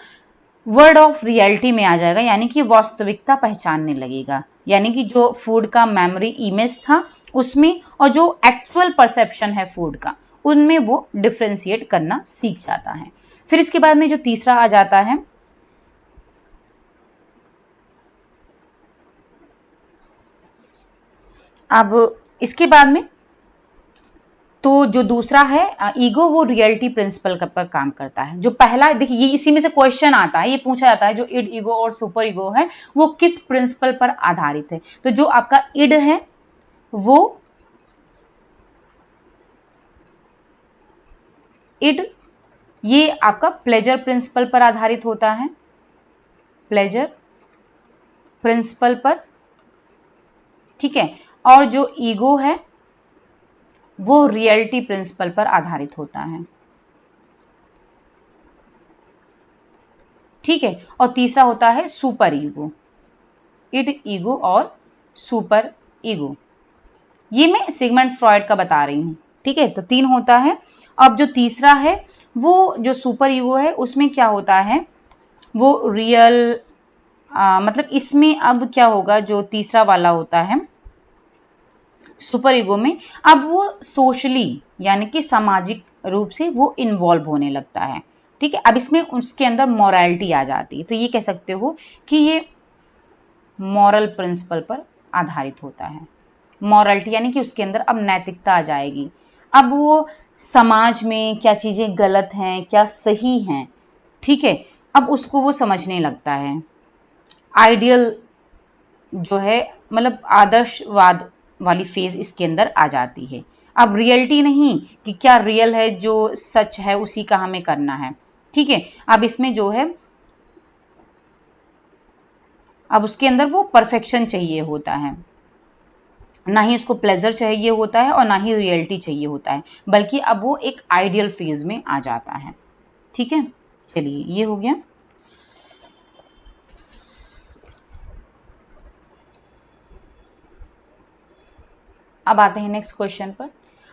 वर्ड ऑफ रियलिटी में आ जाएगा, यानी कि वास्तविकता पहचानने लगेगा। यानी कि जो फूड का मेमोरी इमेज था उसमें और जो एक्चुअल परसेप्शन है फूड का उनमें वो डिफ्रेंशिएट करना सीख जाता है। फिर इसके बाद में जो तीसरा आ जाता है, अब इसके बाद में तो जो दूसरा है ईगो, वो रियलिटी प्रिंसिपल पर काम करता है। जो पहला देखिए ये इसी में से क्वेश्चन आता है, ये पूछा जाता है जो इड ईगो और सुपर ईगो है वो किस प्रिंसिपल पर आधारित है। तो जो आपका इड है वो इड ये आपका प्लेजर प्रिंसिपल पर आधारित होता है, प्लेजर प्रिंसिपल पर। ठीक है, और जो ईगो है वो रियलिटी प्रिंसिपल पर आधारित होता है। ठीक है, और तीसरा होता है सुपर ईगो, इड ईगो और सुपर ईगो। ये मैं सिगमंड फ्रॉइड का बता रही हूं। ठीक है, तो 3 होता है। अब जो तीसरा है वो जो सुपर ईगो है उसमें क्या होता है, वो रियल मतलब इसमें अब क्या होगा, जो तीसरा वाला होता है सुपर ईगो में, अब वो सोशली यानी कि सामाजिक रूप से वो इन्वॉल्व होने लगता है। ठीक है, अब इसमें उसके अंदर मॉरलिटी आ जाती है, तो ये कह सकते हो कि ये मॉरल प्रिंसिपल पर आधारित होता है। मॉरलिटी यानी कि उसके अंदर अब नैतिकता आ जाएगी, अब वो समाज में क्या चीजें गलत हैं क्या सही हैं, ठीक है, अब उसको वो समझने लगता है। आइडियल जो है मतलब आदर्शवाद वाली फेज इसके अंदर आ जाती है। अब रियलिटी नहीं कि क्या रियल है, जो सच है उसी का हमें करना है। ठीक है, अब इसमें जो है अब उसके अंदर वो परफेक्शन चाहिए होता है, ना ही उसको प्लेजर चाहिए होता है और ना ही रियलिटी चाहिए होता है, बल्कि अब वो एक आइडियल फेज में आ जाता है। ठीक है, चलिए ये हो गया। अब आते हैं नेक्स्ट क्वेश्चन पर।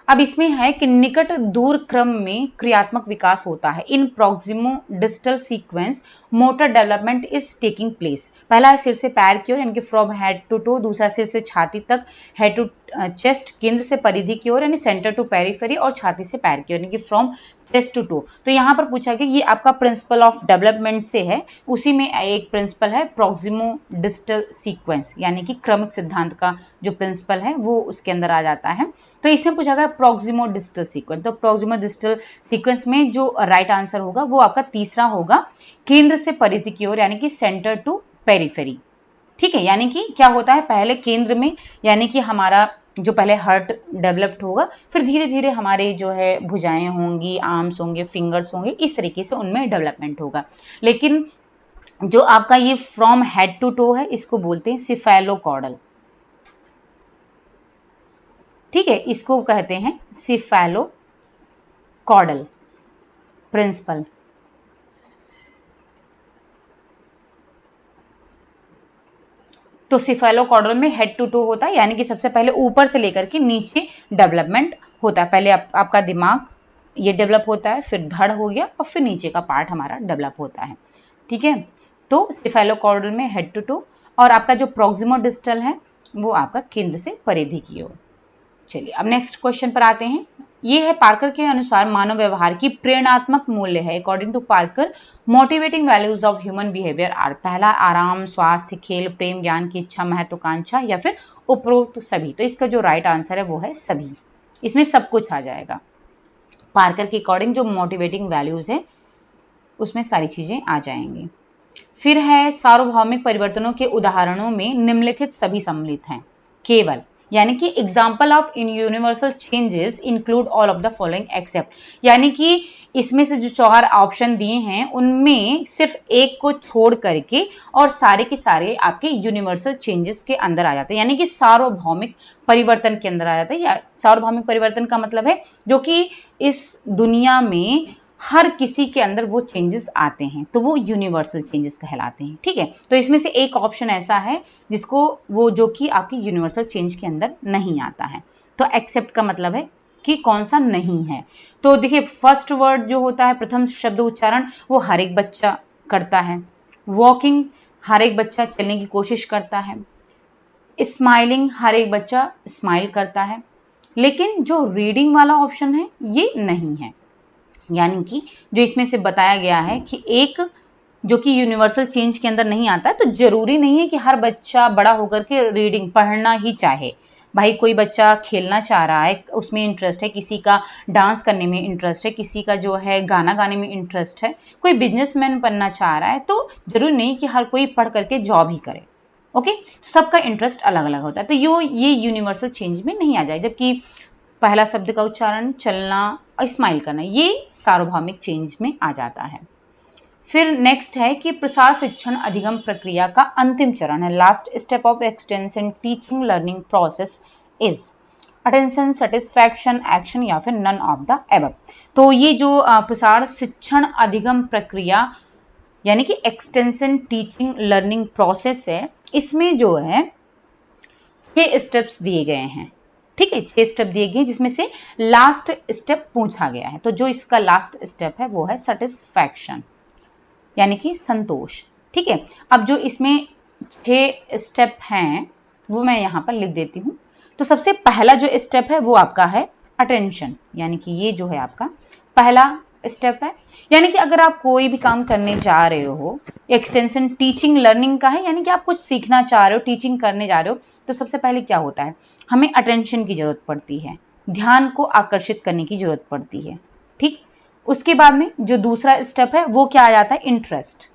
अब इसमें है कि निकट दूर क्रम में क्रियात्मक विकास होता है, in proximodistal sequence motor development is taking place. पहला है सिर से पैर की ओर यानी कि फ्रॉम हेड टू टो, दूसरा सिर से छाती तक, हेड टू चेस्ट, केंद्र से परिधि की ओर यानी सेंटर टू पेरिफेरी, और छाती से पैर की ओर यानी कि फ्रॉम चेस्ट टू टो। तो यहाँ पर पूछा गया ये आपका प्रिंसिपल ऑफ डेवलपमेंट से है, उसी में एक प्रिंसिपल है प्रोक्सिमो डिस्टल सीक्वेंस यानी कि क्रमिक सिद्धांत का जो प्रिंसिपल है वो उसके अंदर आ जाता है। तो इसमें पूछा गया प्रोक्सिमो डिस्टल सीक्वेंस, तो प्रोक्सिमो डिस्टल सीक्वेंस में जो राइट आंसर होगा वो आपका तीसरा होगा, केंद्र से परिधि की ओर यानी कि सेंटर टू पेरिफेरी। ठीक है, यानी कि क्या होता है पहले केंद्र में यानी कि हमारा जो पहले हार्ट डेवलप्ड होगा, फिर धीरे धीरे हमारे जो है भुजाएं होंगी, आर्म्स होंगे, फिंगर्स होंगे, इस तरीके से उनमें डेवलपमेंट होगा। लेकिन जो आपका ये फ्रॉम हेड टू टो है इसको बोलते हैं सिफेलोकॉर्डल। ठीक है, इसको कहते हैं सिफेलोकॉर्डल प्रिंसिपल। तो सिफेलोकॉर्डल में हेड टू टो होता है, यानी कि सबसे पहले ऊपर से लेकर के नीचे डेवलपमेंट होता है। पहले आपका दिमाग ये डेवलप होता है, फिर धड़ हो गया और फिर नीचे का पार्ट हमारा डेवलप होता है। ठीक है, तो सिफेलोकॉर्डल में हेड टू टो, और आपका जो प्रोक्सिमो डिस्टल है वो आपका केंद्र से परिधि की ओर। चलिए अब नेक्स्ट क्वेश्चन पर आते हैं। ये है पार्कर के अनुसार मानव व्यवहार की प्रेरणात्मक मूल्य है। According to Parker motivating values of human behaviour are, पहला आराम, स्वास्थ्य, खेल, प्रेम, ज्ञान की इच्छा, महत्वाकांक्षा, या फिर उपरोक्त सभी। तो इसका जो राइट आंसर है वो है सभी, इसमें सब कुछ आ जाएगा। पार्कर के अकॉर्डिंग जो मोटिवेटिंग वैल्यूज है उसमें सारी चीजें आ जाएंगी। फिर है सार्वभौमिक परिवर्तनों के उदाहरणों में निम्नलिखित सभी सम्मिलित हैं, केवल यानी कि example of in universal changes include all of the following except, यानी कि इसमें से जो 4 ऑप्शन दिए हैं उनमें सिर्फ एक को छोड़ करके और सारे के सारे आपके यूनिवर्सल चेंजेस के अंदर आ जाते हैं, यानी कि सार्वभौमिक परिवर्तन के अंदर आ जाते हैं। या सार्वभौमिक परिवर्तन का मतलब है जो कि इस दुनिया में हर किसी के अंदर वो चेंजेस आते हैं, तो वो यूनिवर्सल चेंजेस कहलाते हैं। ठीक है, तो इसमें से एक ऑप्शन ऐसा है जिसको वो जो कि आपकी यूनिवर्सल चेंज के अंदर नहीं आता है। तो एक्सेप्ट का मतलब है कि कौन सा नहीं है। तो देखिए फर्स्ट वर्ड जो होता है, प्रथम शब्द उच्चारण, वो हर एक बच्चा करता है। वॉकिंग, हर एक बच्चा चलने की कोशिश करता है। स्माइलिंग, हर एक बच्चा स्माइल करता है। लेकिन जो रीडिंग वाला ऑप्शन है ये नहीं है, यानी कि जो इसमें से बताया गया है कि एक जो कि यूनिवर्सल चेंज के अंदर नहीं आता है, तो जरूरी नहीं है कि हर बच्चा बड़ा होकर के रीडिंग पढ़ना ही चाहे। भाई कोई बच्चा खेलना चाह रहा है, उसमें इंटरेस्ट है, किसी का डांस करने में इंटरेस्ट है, किसी का जो है गाना गाने में इंटरेस्ट है, कोई बिजनेसमैन बनना चाह रहा है, तो जरूरी नहीं कि हर कोई पढ़ करके जॉब ही करे। ओके, सबका इंटरेस्ट अलग अलग होता है, तो ये यूनिवर्सल चेंज में नहीं आ जाए। जबकि पहला शब्द का उच्चारण, चलना और स्माइल करना, ये सार्वभौमिक चेंज में आ जाता है। फिर नेक्स्ट है कि प्रसार शिक्षण अधिगम प्रक्रिया का अंतिम चरण है। Last step of extension teaching learning process is attention, satisfaction, action या फिर नन ऑफ द एबव। तो ये जो प्रसार शिक्षण अधिगम प्रक्रिया यानी कि एक्सटेंशन टीचिंग लर्निंग प्रोसेस है, इसमें जो है 6 स्टेप्स दिए गए हैं। ठीक है, 6 स्टेप दिए गए जिसमें से लास्ट स्टेप पूछा गया है। तो जो इसका लास्ट स्टेप है वो है सेटिस्फैक्शन, यानी कि संतोष। ठीक है, अब जो इसमें 6 स्टेप हैं वो मैं यहां पर लिख देती हूं। तो सबसे पहला जो स्टेप है वो आपका है अटेंशन, यानी कि ये जो है आपका पहला स्टेप है। यानी कि अगर आप कोई भी काम करने जा रहे हो, एक्सटेंशन टीचिंग लर्निंग का है, यानी कि आप कुछ सीखना चाह रहे हो, टीचिंग करने जा रहे हो, तो सबसे पहले क्या होता है, हमें अटेंशन की जरूरत पड़ती है, ध्यान को आकर्षित करने की जरूरत पड़ती है। ठीक, उसके बाद में जो दूसरा स्टेप है वो क्या आ जाता है, इंटरेस्ट,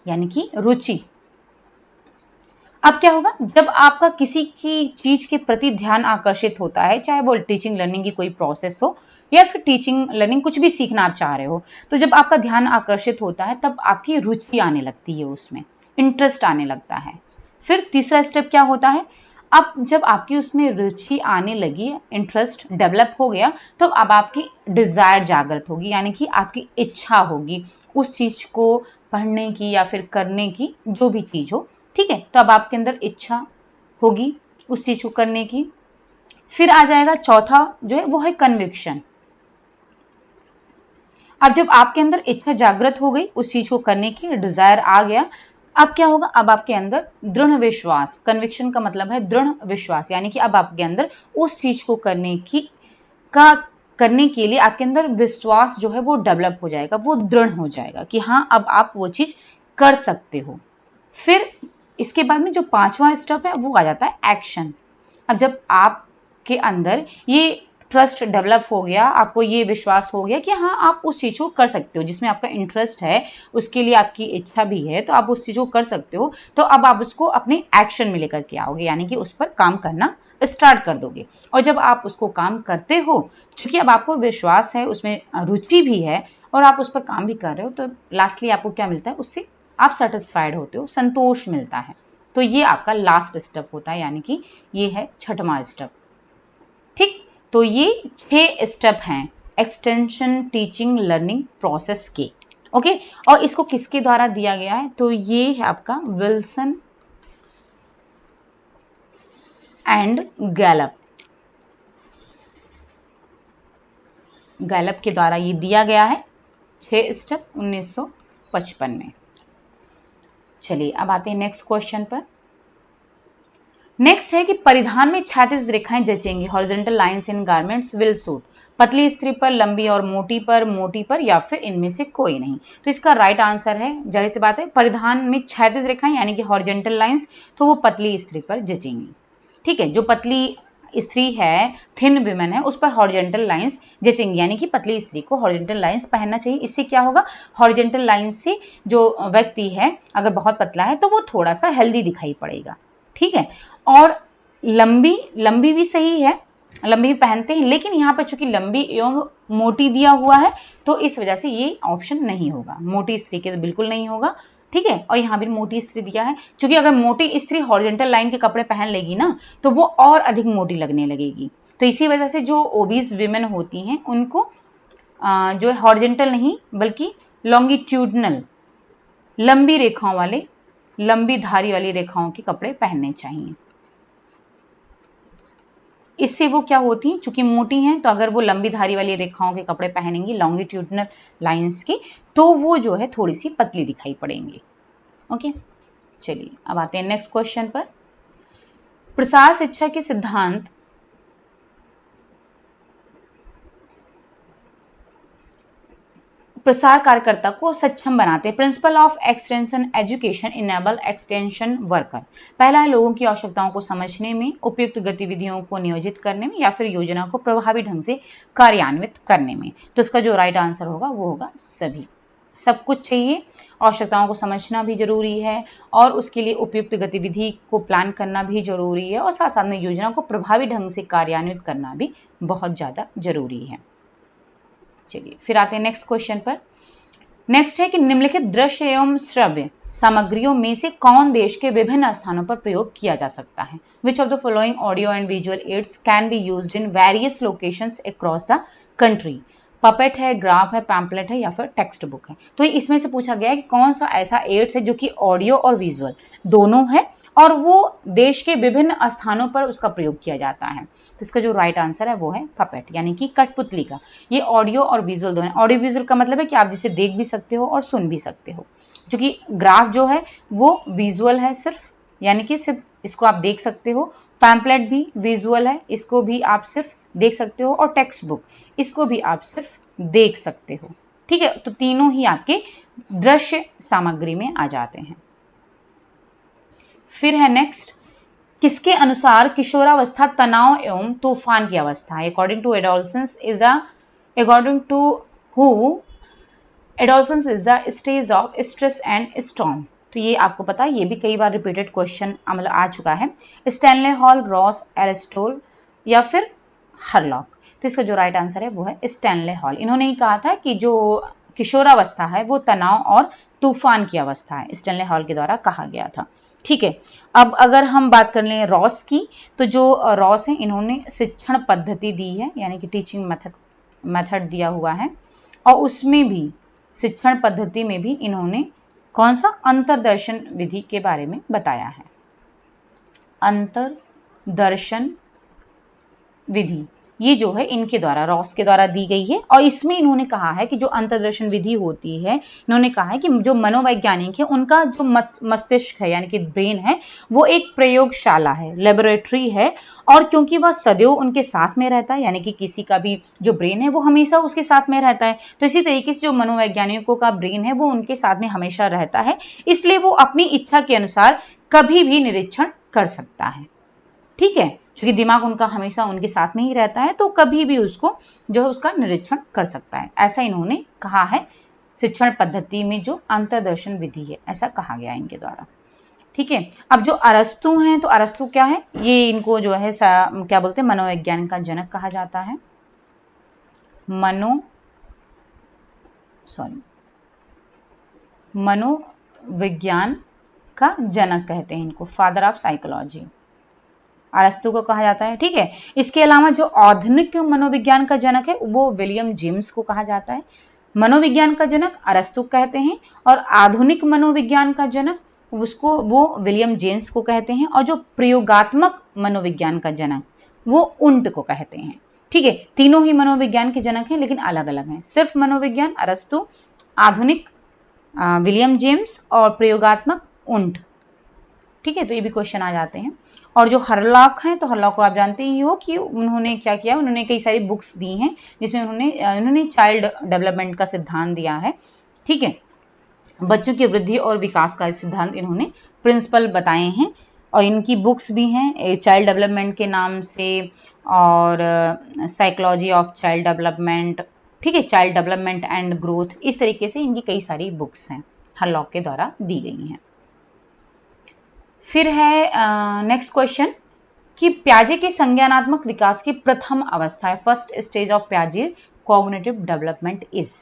यानी कि रुचि। अब क्या होगा, जब आपका किसी की चीज के प्रति ध्यान आकर्षित होता है, चाहे वो टीचिंग लर्निंग की कोई प्रोसेस हो या फिर टीचिंग लर्निंग कुछ भी सीखना आप चाह रहे हो, तो जब आपका ध्यान आकर्षित होता है तब आपकी रुचि आने लगती है, उसमें इंटरेस्ट आने लगता है। फिर तीसरा स्टेप क्या होता है, अब जब आपकी उसमें रुचि आने लगी, इंटरेस्ट डेवलप हो गया, तो अब आपकी डिजायर जागृत होगी, यानी कि आपकी इच्छा होगी उस चीज को पढ़ने की या फिर करने की, जो भी चीज हो। ठीक है, तो अब आपके अंदर इच्छा होगी उस चीज को करने की। फिर आ जाएगा चौथा जो है वो है कन्विक्शन। अब जब आपके अंदर इच्छा जागृत हो गई, उस चीज को करने की डिजायर आ गया, अब क्या होगा, अब आपके अंदर दृढ़ विश्वास, कन्विक्शन का मतलब है दृढ़ विश्वास, यानी कि अब आपके अंदर उस चीज को करने के लिए आपके अंदर विश्वास जो है वो डेवलप हो जाएगा, वो दृढ़ हो जाएगा कि हाँ अब आप वो चीज कर सकते हो। फिर इसके बाद में जो 5वां स्टेप है वो आ जाता है एक्शन। अब जब आपके अंदर ये ट्रस्ट डेवलप हो गया, आपको ये विश्वास हो गया कि हाँ आप उस चीज को कर सकते हो, जिसमें आपका इंटरेस्ट है, उसके लिए आपकी इच्छा भी है, तो आप उस चीज को कर सकते हो, तो अब आप उसको अपने एक्शन में लेकर के आओगे, यानी कि उस पर काम करना स्टार्ट कर दोगे। और जब आप उसको काम करते हो, क्योंकि अब आपको विश्वास है, उसमें रुचि भी है और आप उस पर काम भी कर रहे हो, तो लास्टली आपको क्या मिलता है, उससे आप सेटिस्फाइड होते हो, संतोष मिलता है। तो ये आपका लास्ट स्टेप होता है, यानी कि ये है 6वां स्टेप। ठीक, तो ये 6 स्टेप हैं एक्सटेंशन टीचिंग लर्निंग प्रोसेस के। ओके, और इसको किसके द्वारा दिया गया है, तो ये है आपका विल्सन एंड गैलप के द्वारा ये दिया गया है 6 स्टेप 1955 में। चलिए अब आते हैं नेक्स्ट क्वेश्चन पर। नेक्स्ट है कि परिधान में क्षैतिज रेखाएं जचेंगी, horizontal lines in garments will suit, पतली स्त्री पर, लंबी और मोटी पर या फिर इनमें से कोई नहीं। तो इसका राइट आंसर है, जाहिर सी बात है, परिधान में क्षैतिज रेखाएं यानी कि हॉरिजॉन्टल लाइंस, तो वो पतली स्त्री पर जचेंगी। ठीक है, जो पतली स्त्री है, थिन विमेन है, उस पर हॉरिजॉन्टल लाइंस जचेंगी, यानी कि पतली स्त्री को हॉरिजॉन्टल लाइंस पहनना चाहिए। इससे क्या होगा, हॉरिजॉन्टल लाइंस से जो व्यक्ति है अगर बहुत पतला है तो वो थोड़ा सा हेल्दी दिखाई पड़ेगा। ठीक है, और लंबी लंबी भी सही है, लंबी भी पहनते हैं, लेकिन यहाँ पे चूंकि लंबी एवं मोटी दिया हुआ है तो इस वजह से ये ऑप्शन नहीं होगा। मोटी स्त्री के तो बिल्कुल नहीं होगा, ठीक है। और यहाँ भी मोटी स्त्री दिया है, क्योंकि अगर मोटी स्त्री हॉरिजॉन्टल लाइन के कपड़े पहन लेगी ना तो वो और अधिक मोटी लगने लगेगी। तो इसी वजह से जो ओबीस विमेन होती हैं उनको जो हॉरिजॉन्टल नहीं बल्कि लॉन्गिट्यूडनल लंबी रेखाओं वाले, लंबी धारी वाली रेखाओं के कपड़े पहनने चाहिए। इससे वो क्या होती हैं, चूंकि मोटी हैं तो अगर वो लंबी धारी वाली रेखाओं के कपड़े पहनेंगी लॉन्गिट्यूडनल लाइंस के, तो वो जो है थोड़ी सी पतली दिखाई पड़ेंगी। ओके, चलिए अब आते हैं नेक्स्ट क्वेश्चन पर। प्रसार शिक्षा के सिद्धांत प्रसार कार्यकर्ता को सक्षम बनाते हैं। Principle of extension education enable extension worker. पहला है लोगों की आवश्यकताओं को समझने में, उपयुक्त गतिविधियों को नियोजित करने में या फिर योजना को प्रभावी ढंग से कार्यान्वित करने में। तो इसका जो राइट आंसर होगा वो होगा सभी। सब कुछ चाहिए, आवश्यकताओं को समझना भी जरूरी है और उसके लिए उपयुक्त गतिविधि को प्लान करना भी जरूरी है और साथ साथ में योजना को प्रभावी ढंग से कार्यान्वित करना भी बहुत ज्यादा जरूरी है। चलिए फिर आते हैं नेक्स्ट क्वेश्चन पर। नेक्स्ट है कि निम्नलिखित दृश्य एवं श्रव्य सामग्रियों में से कौन देश के विभिन्न स्थानों पर प्रयोग किया जा सकता है। विच of the following audio and visual aids can be used in various locations across the country. Puppet है, ग्राफ है, पैम्पलेट है या फिर टेक्स्ट बुक है। तो इसमें से पूछा गया है कि कौन सा ऐसा एड्स है जो कि ऑडियो और विजुअल दोनों है और वो देश के विभिन्न स्थानों पर उसका प्रयोग किया जाता है। तो इसका जो राइट आंसर है वो है पपेट, यानी कि कठपुतली का। ये ऑडियो और विजुअल दोनों। ऑडियो विजुअल का मतलब है कि आप जिसे देख भी सकते हो और सुन भी सकते हो, क्योंकि ग्राफ जो है वो विजुअल है सिर्फ, यानी कि सिर्फ इसको आप देख सकते हो। पैम्पलेट भी विजुअल है, इसको भी आप सिर्फ देख सकते हो और टेक्स्ट बुक इसको भी आप सिर्फ देख सकते हो, ठीक है। तो तीनों ही आपके दृश्य सामग्री में आ जाते हैं। फिर है नेक्स्ट, किसके अनुसार किशोरावस्था तनाव एवं तूफान की अवस्था है। According to adolescence is according to who adolescence is the stage of stress and storm. तो ये आपको पता है, ये भी कई बार रिपीटेड क्वेश्चन मतलब आ चुका है। स्टैनले हॉल, रॉस, एरिस्टोल या फिर हरलॉक। तो इसका जो राइट आंसर है वो है स्टैनले हॉल। इन्होंने ही कहा था कि जो किशोरावस्था है वो तनाव और तूफान की अवस्था है, स्टैनले हॉल के द्वारा कहा गया था, ठीक है। अब अगर हम बात कर लें रॉस की, तो जो रॉस है इन्होंने शिक्षण पद्धति दी है, यानी कि टीचिंग मेथड दिया हुआ है और उसमें भी शिक्षण पद्धति में भी इन्होंने कौन सा अंतरदर्शन विधि के बारे में बताया है। अंतरदर्शन विधि ये जो है इनके द्वारा, रॉस के द्वारा दी गई है और इसमें इन्होंने कहा है कि जो अंतर्दर्शन विधि होती है, इन्होंने कहा है कि जो मनोवैज्ञानिक है उनका जो मस्तिष्क है यानी कि ब्रेन है वो एक प्रयोगशाला है, लेबोरेटरी है। और क्योंकि वह सदैव उनके साथ में रहता है, यानी कि किसी का भी जो ब्रेन है वो हमेशा उसके साथ में रहता है, तो इसी तरीके से जो मनोवैज्ञानिकों का ब्रेन है वो उनके साथ में हमेशा रहता है, इसलिए वो अपनी इच्छा के अनुसार कभी भी निरीक्षण कर सकता है, ठीक है। क्योंकि दिमाग उनका हमेशा उनके साथ में ही रहता है तो कभी भी उसको जो है उसका निरीक्षण कर सकता है, ऐसा इन्होंने कहा है। शिक्षण पद्धति में जो अंतर्दर्शन विधि है ऐसा कहा गया इनके द्वारा, ठीक है। अब जो अरस्तु हैं, तो अरस्तु क्या है, ये इनको जो है क्या बोलते हैं, मनोविज्ञान का जनक कहा जाता है। मनोविज्ञान का जनक कहते हैं इनको, फादर ऑफ साइकोलॉजी अरस्तु को कहा जाता है, ठीक है। इसके अलावा जो आधुनिक मनोविज्ञान का जनक है वो विलियम जेम्स को कहा जाता है। मनोविज्ञान का जनक अरस्तु कहते हैं और आधुनिक मनोविज्ञान का जनक उसको वो विलियम जेम्स को कहते हैं और जो प्रयोगात्मक मनोविज्ञान का जनक वो उंट को कहते हैं, ठीक है। तीनों ही मनोविज्ञान के जनक हैं लेकिन अलग अलग हैं। सिर्फ मनोविज्ञान अरस्तु, आधुनिक विलियम जेम्स और प्रयोगात्मक उंट, ठीक है। तो ये भी क्वेश्चन आ जाते हैं। और जो हरलॉक हैं, तो हरलॉक को आप जानते ही हो कि उन्होंने क्या किया, उन्होंने कई सारी बुक्स दी हैं जिसमें उन्होंने चाइल्ड डेवलपमेंट का सिद्धांत दिया है, ठीक है। बच्चों की वृद्धि और विकास का सिद्धांत इन्होंने प्रिंसिपल बताए हैं और इनकी बुक्स भी हैं चाइल्ड डेवलपमेंट के नाम से और साइकोलॉजी ऑफ चाइल्ड डेवलपमेंट, ठीक है, चाइल्ड डेवलपमेंट एंड ग्रोथ, इस तरीके से इनकी कई सारी बुक्स हैं हरलॉक के द्वारा दी गई हैं। फिर है नेक्स्ट क्वेश्चन, कि प्याजे के संज्ञानात्मक विकास की प्रथम अवस्था है, फर्स्ट स्टेज ऑफ प्याजे कॉग्निटिव डेवलपमेंट इज।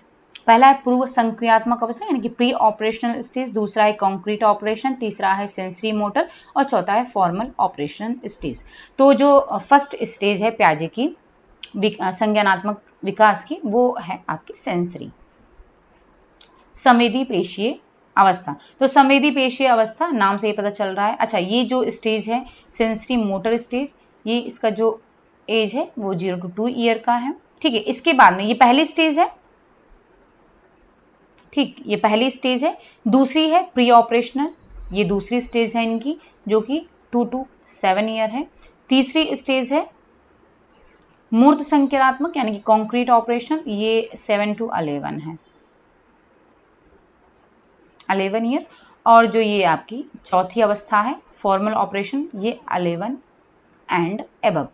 पहला है पूर्व संक्रियात्मक अवस्था यानी कि प्री ऑपरेशनल स्टेज, दूसरा है कॉन्क्रीट ऑपरेशन, तीसरा है सेंसरी मोटर और चौथा है फॉर्मल ऑपरेशन स्टेज। तो जो फर्स्ट स्टेज है प्याजे की संज्ञानात्मक विकास की वो है आपकी सेंसरी संवेदी पेशीय अवस्था। तो संवेदी पेशीय अवस्था नाम से ही पता चल रहा है। अच्छा, ये जो स्टेज है सेंसरी मोटर स्टेज, ये इसका जो एज है वो 0 to 2 ईयर का है। ठीक है, इसके बाद में ये पहली स्टेज है, ठीक, ये पहली स्टेज है। दूसरी है प्री ऑपरेशनल, ये दूसरी स्टेज है इनकी जो कि 2 to 7 ईयर है। तीसरी स्टेज है मूर्त संक्रियात्मक यानी कि कॉन्क्रीट ऑपरेशन, ये 7 to 11 है, 11 ईयर। और जो ये आपकी चौथी अवस्था है फॉर्मल ऑपरेशन, ये 11 एंड एबव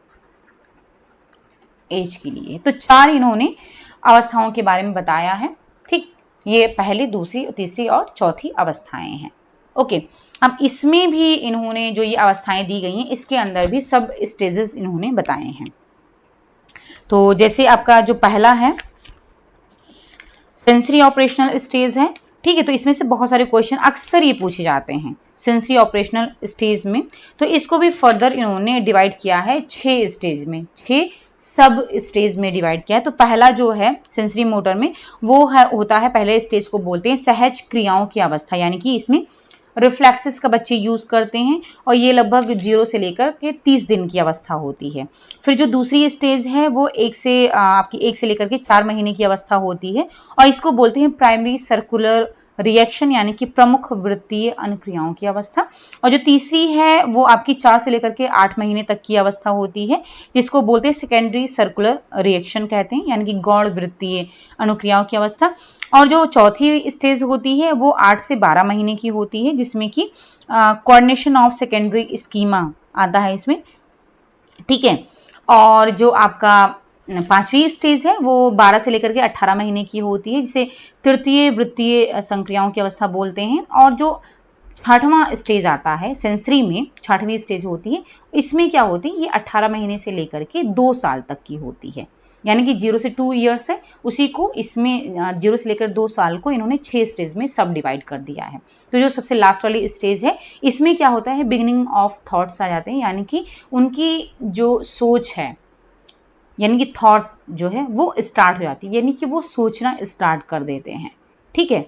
एज के लिए। तो 4 इन्होंने अवस्थाओं के बारे में बताया है। ठीक, ये पहली, दूसरी, तीसरी और चौथी अवस्थाएं हैं। ओके, अब इसमें भी इन्होंने जो ये अवस्थाएं दी गई हैं इसके अंदर भी सब स्टेजेस इन्होंने बताए हैं। तो जैसे आपका जो पहला है सेंसरी ऑपरेशनल स्टेज है, ठीक है, तो इसमें से बहुत सारे क्वेश्चन अक्सर ये पूछे जाते हैं सेंसरी ऑपरेशनल स्टेज में। तो इसको भी फर्दर इन्होंने डिवाइड किया है 6 स्टेज में, 6 सब स्टेज में डिवाइड किया है। तो पहला जो है सेंसरी मोटर में वो है होता है, पहले स्टेज को बोलते हैं सहज क्रियाओं की अवस्था, यानी कि इसमें रिफ्लेक्सेस का बच्चे यूज करते हैं और ये लगभग 0 से लेकर के 30 दिन की अवस्था होती है। फिर जो दूसरी स्टेज है वो आपकी 1 से लेकर के 4 महीने की अवस्था होती है और इसको बोलते हैं प्राइमरी सर्कुलर रिएक्शन यानी कि प्रमुख वृत्तीय अनुक्रियाओं की अवस्था। और जो तीसरी है वो आपकी 4 से लेकर के 8 महीने तक की अवस्था होती है जिसको बोलते हैं सेकेंडरी सर्कुलर रिएक्शन कहते हैं, यानी कि गौण वृत्तीय अनुक्रियाओं की अवस्था। और जो चौथी स्टेज होती है वो 8 से 12 महीने की होती है जिसमें कि कोऑर्डिनेशन ऑफ सेकेंडरी स्कीमा आता है इसमें। ठीक है, और जो आपका 5वीं स्टेज है वो 12 से लेकर के 18 महीने की होती है जिसे तृतीय वृत्तीय संक्रियाओं की अवस्था बोलते हैं। और जो 6वां स्टेज आता है सेंसरी में, 6वीं स्टेज होती है, इसमें क्या होती है, ये 18 महीने से लेकर के 2 साल तक की होती है, यानी कि 0 से 2 ईयर्स है, उसी को इसमें 0 से लेकर 2 साल को इन्होंने 6 स्टेज में सब डिवाइड कर दिया है। तो जो सबसे लास्ट वाली स्टेज है इसमें क्या होता है, बिगिनिंग ऑफ थॉट्स आ जाते हैं, यानी कि उनकी जो सोच है यानी कि थॉट जो है वो स्टार्ट हो जाती है, यानी कि वो सोचना स्टार्ट कर देते हैं। ठीक है,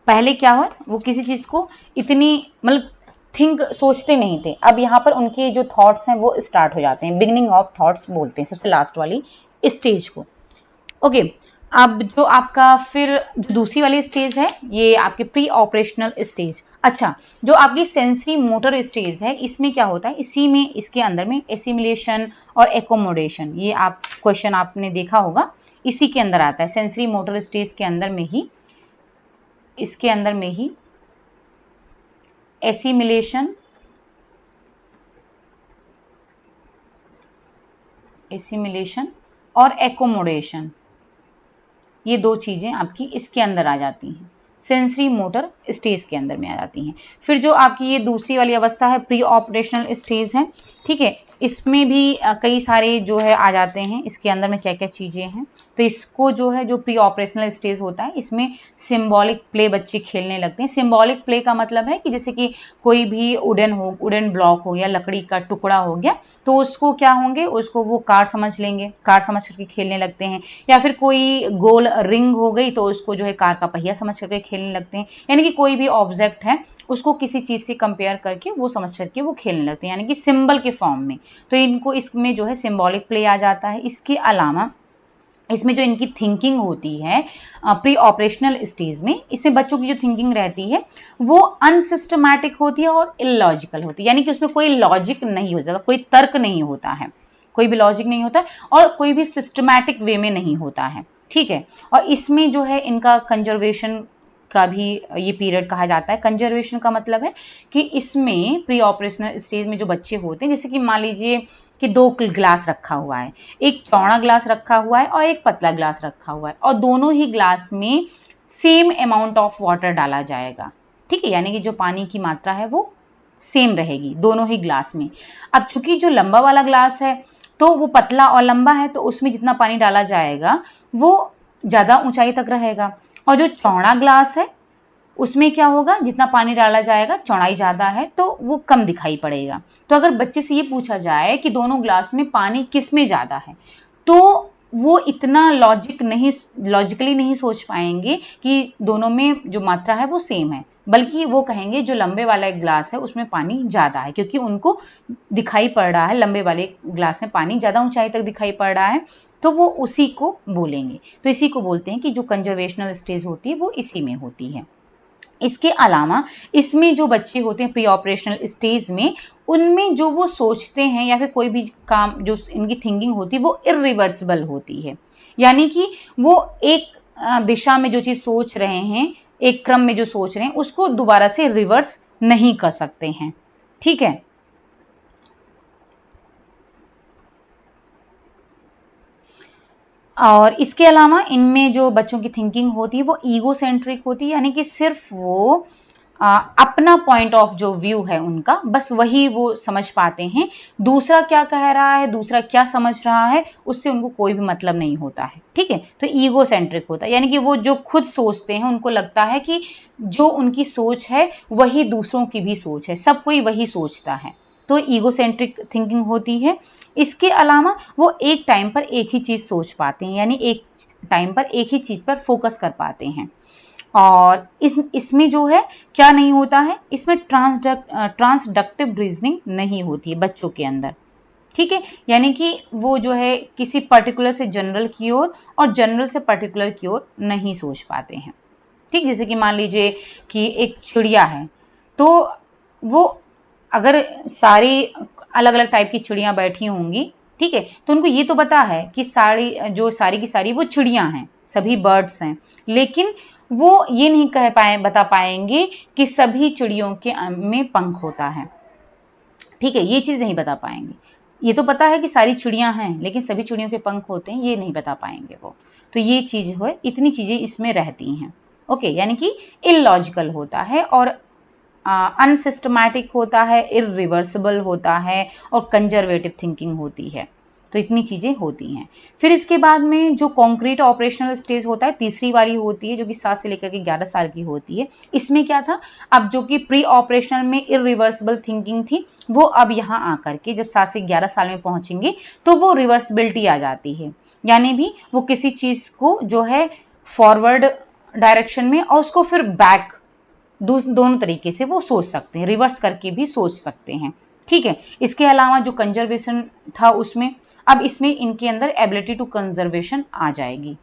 पहले क्या हो, वो किसी चीज को इतनी मतलब सोचते नहीं थे, अब यहाँ पर उनके जो थॉट्स हैं वो स्टार्ट हो जाते हैं, बिगिनिंग ऑफ थॉट्स बोलते हैं सबसे लास्ट वाली स्टेज को। ओके, अब जो आपका फिर दूसरी वाली स्टेज है ये आपके प्री ऑपरेशनल स्टेज। अच्छा, जो आपकी सेंसरी मोटर स्टेज है इसमें क्या होता है, इसी में इसके अंदर में एसिमिलेशन और एकोमोडेशन, ये आप क्वेश्चन आपने देखा होगा, इसी के अंदर आता है सेंसरी मोटर स्टेज के अंदर में ही, इसके अंदर में ही एसिमिलेशन और एकोमोडेशन, ये 2 चीजें आपकी इसके अंदर आ जाती हैं, सेंसरी मोटर स्टेज के अंदर में आ जाती हैं। फिर जो आपकी ये दूसरी वाली अवस्था है प्री ऑपरेशनल स्टेज है, ठीक है, इसमें भी कई सारे जो है आ जाते हैं, इसके अंदर में क्या क्या चीजें हैं। तो इसको जो है जो प्री ऑपरेशनल स्टेज होता है इसमें सिंबॉलिक प्ले बच्चे खेलने लगते हैं। सिंबॉलिक प्ले का मतलब है कि जैसे कि कोई भी वुडन ब्लॉक हो गया, लकड़ी का टुकड़ा हो गया, तो उसको क्या होंगे, उसको वो कार समझ लेंगे, कार समझ करके खेलने लगते हैं। या फिर कोई गोल रिंग हो गई तो उसको जो है कार का पहिया समझ करके खेलने लगते हैं, यानी कि कोई भी ऑब्जेक्ट है उसको किसी चीज से कंपेयर करके वो समझ करके वो खेलने लगते हैं, यानी कि सिंबल के फॉर्म में। तो इनको इसमें जो है सिंबॉलिक प्ले आ जाता है। इसके अलावा इसमें जो इनकी थिंकिंग होती है प्री ऑपरेशनल स्टेज में, इसमें बच्चों की जो थिंकिंग रहती है वो अनसिस्टमैटिक होती है और इलॉजिकल होती है, यानी कि उसमें कोई लॉजिक नहीं होता, कोई तर्क नहीं होता है, कोई भी लॉजिक नहीं होता और कोई भी सिस्टमैटिक वे में नहीं होता है। ठीक है, और इसमें जो है इनका कंजर्वेशन का भी ये पीरियड कहा जाता है। कंजर्वेशन का मतलब है कि इसमें प्री ऑपरेशनल स्टेज में जो बच्चे होते हैं, जैसे कि मान लीजिए कि 2 ग्लास रखा हुआ है, एक चौड़ा ग्लास रखा हुआ है और एक पतला ग्लास रखा हुआ है, और दोनों ही ग्लास में सेम अमाउंट ऑफ वाटर डाला जाएगा। ठीक है, यानी कि जो पानी की मात्रा है वो सेम रहेगी दोनों ही ग्लास में। अब चूंकि जो लंबा वाला ग्लास है तो वो पतला और लंबा है, तो उसमें जितना पानी डाला जाएगा वो ज्यादा ऊंचाई तक रहेगा, और जो चौड़ा ग्लास है उसमें क्या होगा, जितना पानी डाला जाएगा चौड़ाई ज्यादा है तो वो कम दिखाई पड़ेगा। तो अगर बच्चे से ये पूछा जाए कि दोनों ग्लास में पानी किस में ज्यादा है, तो वो इतना लॉजिकली नहीं सोच पाएंगे कि दोनों में जो मात्रा है वो सेम है, बल्कि वो कहेंगे जो लंबे वाला एक ग्लास है उसमें पानी ज्यादा है, क्योंकि उनको दिखाई पड़ रहा है लंबे वाले ग्लास में पानी ज्यादा ऊंचाई तक दिखाई पड़ रहा है, तो वो उसी को बोलेंगे। तो इसी को बोलते हैं कि जो कंजर्वेशनल स्टेज होती है वो इसी में होती है। इसके अलावा इसमें जो बच्चे होते हैं प्री ऑपरेशनल स्टेज में, उनमें जो वो सोचते हैं या फिर कोई भी काम जो इनकी थिंकिंग होती है वो इरिवर्सिबल होती है, यानी कि वो एक दिशा में जो चीज सोच रहे हैं, एक क्रम में जो सोच रहे हैं उसको दोबारा से रिवर्स नहीं कर सकते हैं। ठीक है, और इसके अलावा इनमें जो बच्चों की थिंकिंग होती है वो ईगो सेंट्रिक होती है, यानी कि सिर्फ वो अपना पॉइंट ऑफ जो व्यू है उनका बस वही वो समझ पाते हैं, दूसरा क्या कह रहा है, दूसरा क्या समझ रहा है, उससे उनको कोई भी मतलब नहीं होता है। ठीक है, तो ईगो सेंट्रिक होता है, यानी कि वो जो खुद सोचते हैं उनको लगता है कि जो उनकी सोच है वही दूसरों की भी सोच है, सब कोई वही सोचता है, तो ईगोसेंट्रिक थिंकिंग होती है। इसके अलावा वो एक टाइम पर एक ही चीज सोच पाते हैं, यानी एक टाइम पर एक ही चीज पर फोकस कर पाते हैं। और इसमें जो है क्या नहीं होता है, इसमें ट्रांसडक्टिव रीजनिंग नहीं होती है बच्चों के अंदर। ठीक है, यानी कि वो जो है किसी पर्टिकुलर से जनरल की ओर और जनरल से पर्टिकुलर की ओर नहीं सोच पाते हैं। ठीक, जैसे कि मान लीजिए कि एक चिड़िया है, तो वो अगर सारी अलग अलग टाइप की चिड़िया बैठी होंगी, ठीक है, तो उनको ये तो पता है कि सारी की सारी वो चिड़िया हैं, सभी बर्ड्स हैं, लेकिन वो ये नहीं बता पाएंगे कि सभी चिड़ियों के में पंख होता है। ठीक है, ये चीज नहीं बता पाएंगे। ये तो पता है कि सारी चिड़िया हैं, लेकिन सभी चिड़ियों के पंख होते हैं ये नहीं बता पाएंगे वो। तो ये चीज है, इतनी चीजें इसमें रहती हैं। ओके, यानी कि इलॉजिकल होता है और अनसिस्टमैटिक होता है, इरिवर्सिबल होता है और कंजर्वेटिव थिंकिंग होती है। तो इतनी चीजें होती हैं। फिर इसके बाद में जो कॉन्क्रीट ऑपरेशनल स्टेज होता है, तीसरी वाली होती है, जो कि 7 से लेकर के 11 साल की होती है। इसमें क्या था, अब जो कि प्री ऑपरेशनल में इरिवर्सिबल थिंकिंग थी, वो अब यहाँ आकर के जब 7 से 11 साल में पहुंचेंगे तो वो रिवर्सिबिलिटी आ जाती है, यानी भी वो किसी चीज को जो है फॉरवर्ड डायरेक्शन में और उसको फिर बैक दोनों तरीके से वो सोच सकते हैं, रिवर्स करके भी सोच सकते हैं। ठीक है, इसके अलावा जो कंजर्वेशन था उसमें, अब इसमें इनके अंदर एबिलिटी टू कंजर्वेशन आ जाएगी,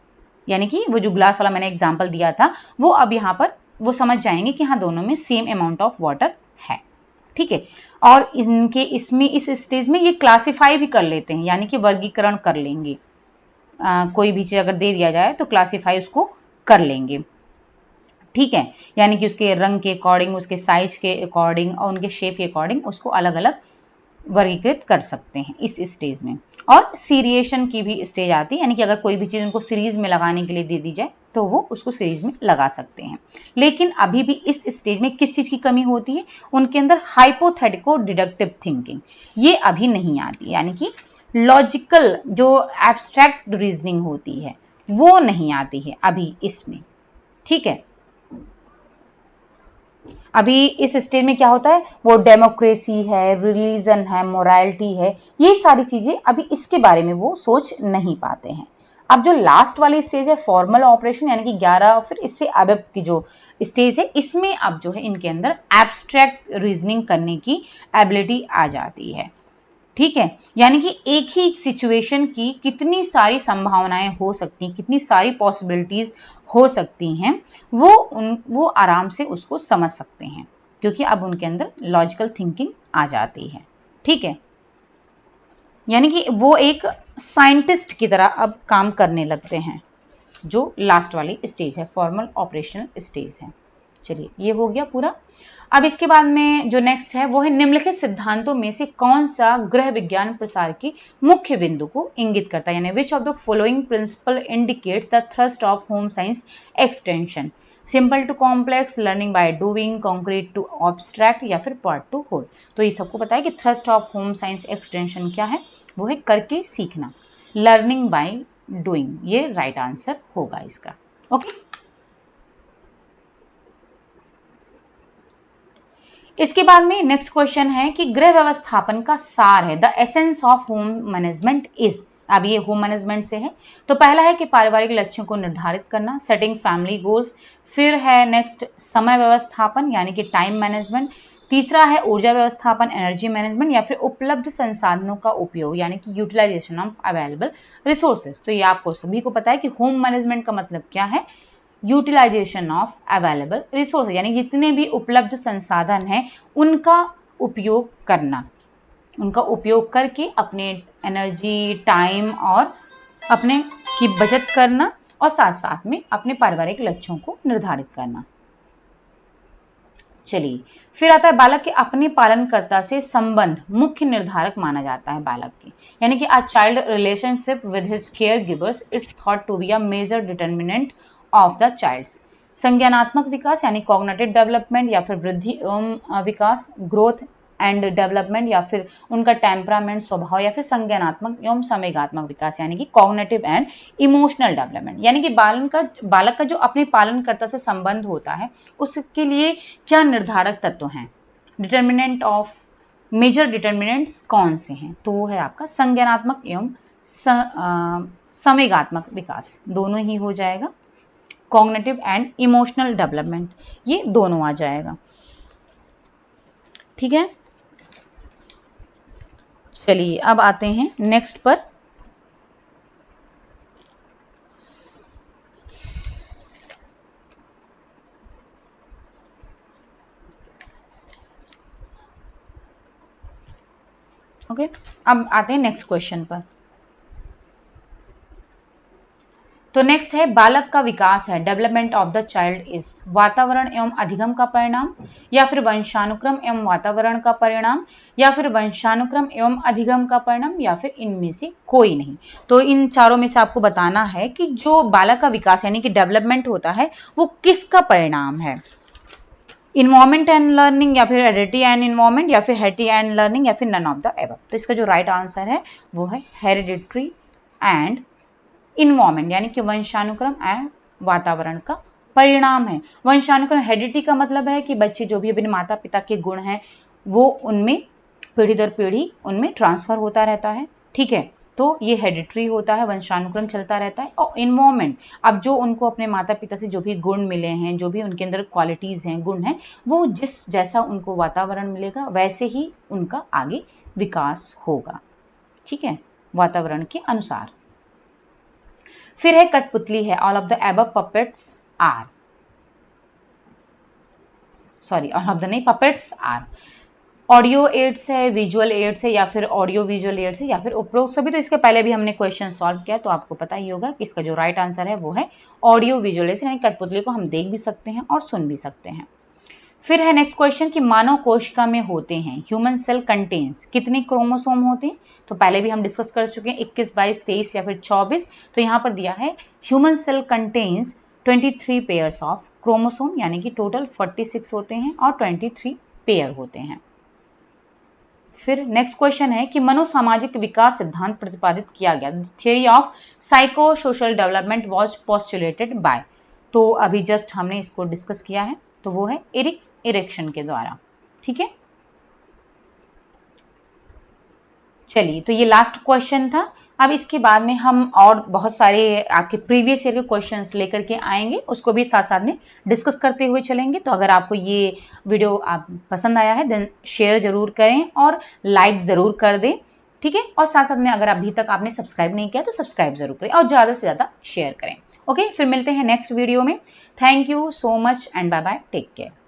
यानी कि वो जो ग्लास वाला मैंने एग्जांपल दिया था वो अब यहाँ पर वो समझ जाएंगे कि हाँ दोनों में सेम अमाउंट ऑफ वाटर है। ठीक है, और इनके इसमें इस स्टेज में ये क्लासिफाई भी कर लेते हैं, यानी कि वर्गीकरण कर लेंगे। कोई भी चीज अगर दे दिया जाए तो क्लासिफाई उसको कर लेंगे। ठीक है, यानी कि उसके रंग के अकॉर्डिंग, उसके साइज के अकॉर्डिंग और उनके शेप के अकॉर्डिंग उसको अलग अलग वर्गीकृत कर सकते हैं इस स्टेज में। और सीरिएशन की भी स्टेज आती है, यानी कि अगर कोई भी चीज उनको सीरीज में लगाने के लिए दे दी जाए तो वो उसको सीरीज में लगा सकते हैं। लेकिन अभी भी इस स्टेज में किस चीज की कमी होती है, उनके अंदर हाइपोथेटिको डिडक्टिव थिंकिंग ये अभी नहीं आती, यानी कि लॉजिकल जो एब्स्ट्रैक्ट रीजनिंग होती है वो नहीं आती है अभी इसमें। ठीक है, अभी इस स्टेज में क्या होता है, वो डेमोक्रेसी है, रिलीजन है, मोरालिटी है, ये सारी चीजें अभी इसके बारे में वो सोच नहीं पाते हैं। अब जो लास्ट वाली स्टेज है फॉर्मल ऑपरेशन, यानी कि 11 और फिर इससे अब की जो स्टेज है, इसमें अब जो है इनके अंदर एब्स्ट्रैक्ट रीजनिंग करने की एबिलिटी आ जाती है। ठीक है, यानी कि एक ही सिचुएशन की कितनी सारी संभावनाएं हो सकती हैं, कितनी सारी पॉसिबिलिटीज हो सकती हैं, वो आराम से उसको समझ सकते हैं, क्योंकि अब उनके अंदर लॉजिकल थिंकिंग आ जाती है। ठीक है, यानी कि वो एक साइंटिस्ट की तरह अब काम करने लगते हैं, जो लास्ट वाली स्टेज है, फॉर्मल ऑपरेशनल स्टेज है। चलिए, ये हो गया पूरा। अब इसके बाद में जो नेक्स्ट है वो है निम्नलिखित सिद्धांतों में से कौन सा गृह विज्ञान प्रसार की मुख्य बिंदु को इंगित करता है, यानी which of the following principle indicates the thrust of home science extension. Simple to complex, learning by doing, concrete to abstract या फिर पार्ट टू होल। तो ये सबको पता है कि thrust of home science extension क्या है, वो है करके सीखना, लर्निंग बाय डूइंग, ये राइट आंसर होगा इसका। ओके, इसके बाद में नेक्स्ट क्वेश्चन है कि गृह व्यवस्थापन का सार है, the essence of home management is. अब ये होम मैनेजमेंट से है, तो पहला है कि पारिवारिक लक्ष्यों को निर्धारित करना, सेटिंग फैमिली गोल्स। फिर है नेक्स्ट समय व्यवस्थापन यानी कि टाइम मैनेजमेंट। तीसरा है ऊर्जा व्यवस्थापन, एनर्जी मैनेजमेंट, या फिर उपलब्ध संसाधनों का उपयोग यानी कि यूटिलाइजेशन ऑफ अवेलेबल रिसोर्सेज। तो ये आपको सभी को पता है कि होम मैनेजमेंट का मतलब क्या है, यूटिलाइजेशन ऑफ अवेलेबल रिसोर्स, यानी जितने भी उपलब्ध संसाधन हैं उनका उपयोग करना, उनका उपयोग करके अपने एनर्जी, टाइम और अपने की बचत करना, और साथ साथ में अपने पारिवारिक लक्ष्यों को निर्धारित करना। चलिए, फिर आता है बालक के अपने पालनकर्ता से संबंध मुख्य निर्धारक माना जाता है बालक के, यानी कि a child relationship with his care givers is thought to be a major determinant of the child's. संज्ञानात्मक विकास यानी कॉग्निटिव डेवलपमेंट या फिर वृद्धि एवं विकास, ग्रोथ एंड डेवलपमेंट या फिर उनका टेम्परामेंट, स्वभाव, या फिर संज्ञानात्मक एवं संवेगात्मक विकास यानी कि कॉग्निटिव एंड इमोशनल डेवलपमेंट, यानी कि बालक का जो अपने पालनकर्ता से संबंध होता है उसके लिए क्या निर्धारक तत्व हैं, डिटर्मिनेंट ऑफ, मेजर डिटर्मिनेंट्स कौन से हैं, तो वो है आपका संज्ञानात्मक एवं संवेगात्मक विकास, दोनों ही हो जाएगा, कॉग्निटिव एंड इमोशनल डेवलपमेंट, ये दोनों आ जाएगा। ठीक है, चलिए अब आते हैं नेक्स्ट पर। ओके, अब आते हैं नेक्स्ट क्वेश्चन पर। तो नेक्स्ट है बालक का विकास है, development of the child is वातावरण एवं अधिगम का परिणाम, या फिर वंशानुक्रम एवं वातावरण का परिणाम, या फिर वंशानुक्रम एवं अधिगम का परिणाम, या फिर इनमें से कोई नहीं। तो इन चारों में से आपको बताना है कि जो बालक का विकास यानी कि डेवलपमेंट होता है वो किसका परिणाम है, इन्वायरमेंट एंड लर्निंग, या फिर हेरिडिटी एंड इन्वायरमेंट, या फिर हेरिडिटी एंड लर्निंग, या फिर नन ऑफ द एबव। तो इसका जो राइट आंसर है वो है हेरिडिटरी एंड इन्वायरमेंट, यानी कि वंशानुक्रम एंड वातावरण का परिणाम है। वंशानुक्रम, हेरिडिटी का मतलब है कि बच्चे जो भी अपने माता पिता के गुण हैं वो उनमें पीढ़ी दर पीढ़ी उनमें ट्रांसफर होता रहता है। ठीक है, तो ये हेरिडिटरी होता है, वंशानुक्रम चलता रहता है। और इन्वायरमेंट, अब जो उनको अपने माता पिता से जो भी गुण मिले हैं, जो भी उनके अंदर क्वालिटीज हैं, गुण हैं, वो जिस जैसा उनको वातावरण मिलेगा वैसे ही उनका आगे विकास होगा। ठीक है, वातावरण के अनुसार। फिर है कठपुतली है, all of the above puppets are, sorry all of the नहीं, पपेट्स आर। ऑडियो एड्स है, विजुअल एड्स है, या फिर ऑडियो विजुअल एड्स है, या फिर उपरोक्त सभी। तो इसके पहले भी हमने क्वेश्चन सॉल्व किया तो आपको पता ही होगा कि इसका जो राइट आंसर है वो है ऑडियो विजुअल एड्स, यानी कठपुतली को हम देख भी सकते हैं और सुन भी सकते हैं। फिर है नेक्स्ट क्वेश्चन कि मानव कोशिका में होते हैं, ह्यूमन सेल कंटेन्स कितने क्रोमोसोम होते हैं। तो पहले भी हम डिस्कस कर चुके हैं, 21, 22, 23 या फिर 24। तो यहाँ पर दिया है human cell contains 23 pairs of chromosome, यानी कि टोटल 46 होते हैं और 23 पेयर होते हैं। फिर नेक्स्ट क्वेश्चन है कि मनोसामाजिक विकास सिद्धांत प्रतिपादित किया गया, theory of psycho social development was postulated by. तो अभी जस्ट हमने इसको डिस्कस किया है, तो वो है एरिक इरेक्शन के द्वारा। ठीक है, चलिए तो ये लास्ट क्वेश्चन था। अब इसके बाद में हम और बहुत सारे आपके प्रीवियस ईयर के क्वेश्चंस लेकर के आएंगे, उसको भी साथ साथ में डिस्कस करते हुए चलेंगे। तो अगर आपको ये वीडियो आप पसंद आया है देन शेयर जरूर करें और लाइक जरूर कर दें। ठीक है, और साथ साथ में अगर अभी तक आपने सब्सक्राइब नहीं किया तो सब्सक्राइब जरूर करें और ज़्यादा से ज़्यादा शेयर करें। ओके, फिर मिलते हैं नेक्स्ट वीडियो में। Thank you so much and bye bye, take care.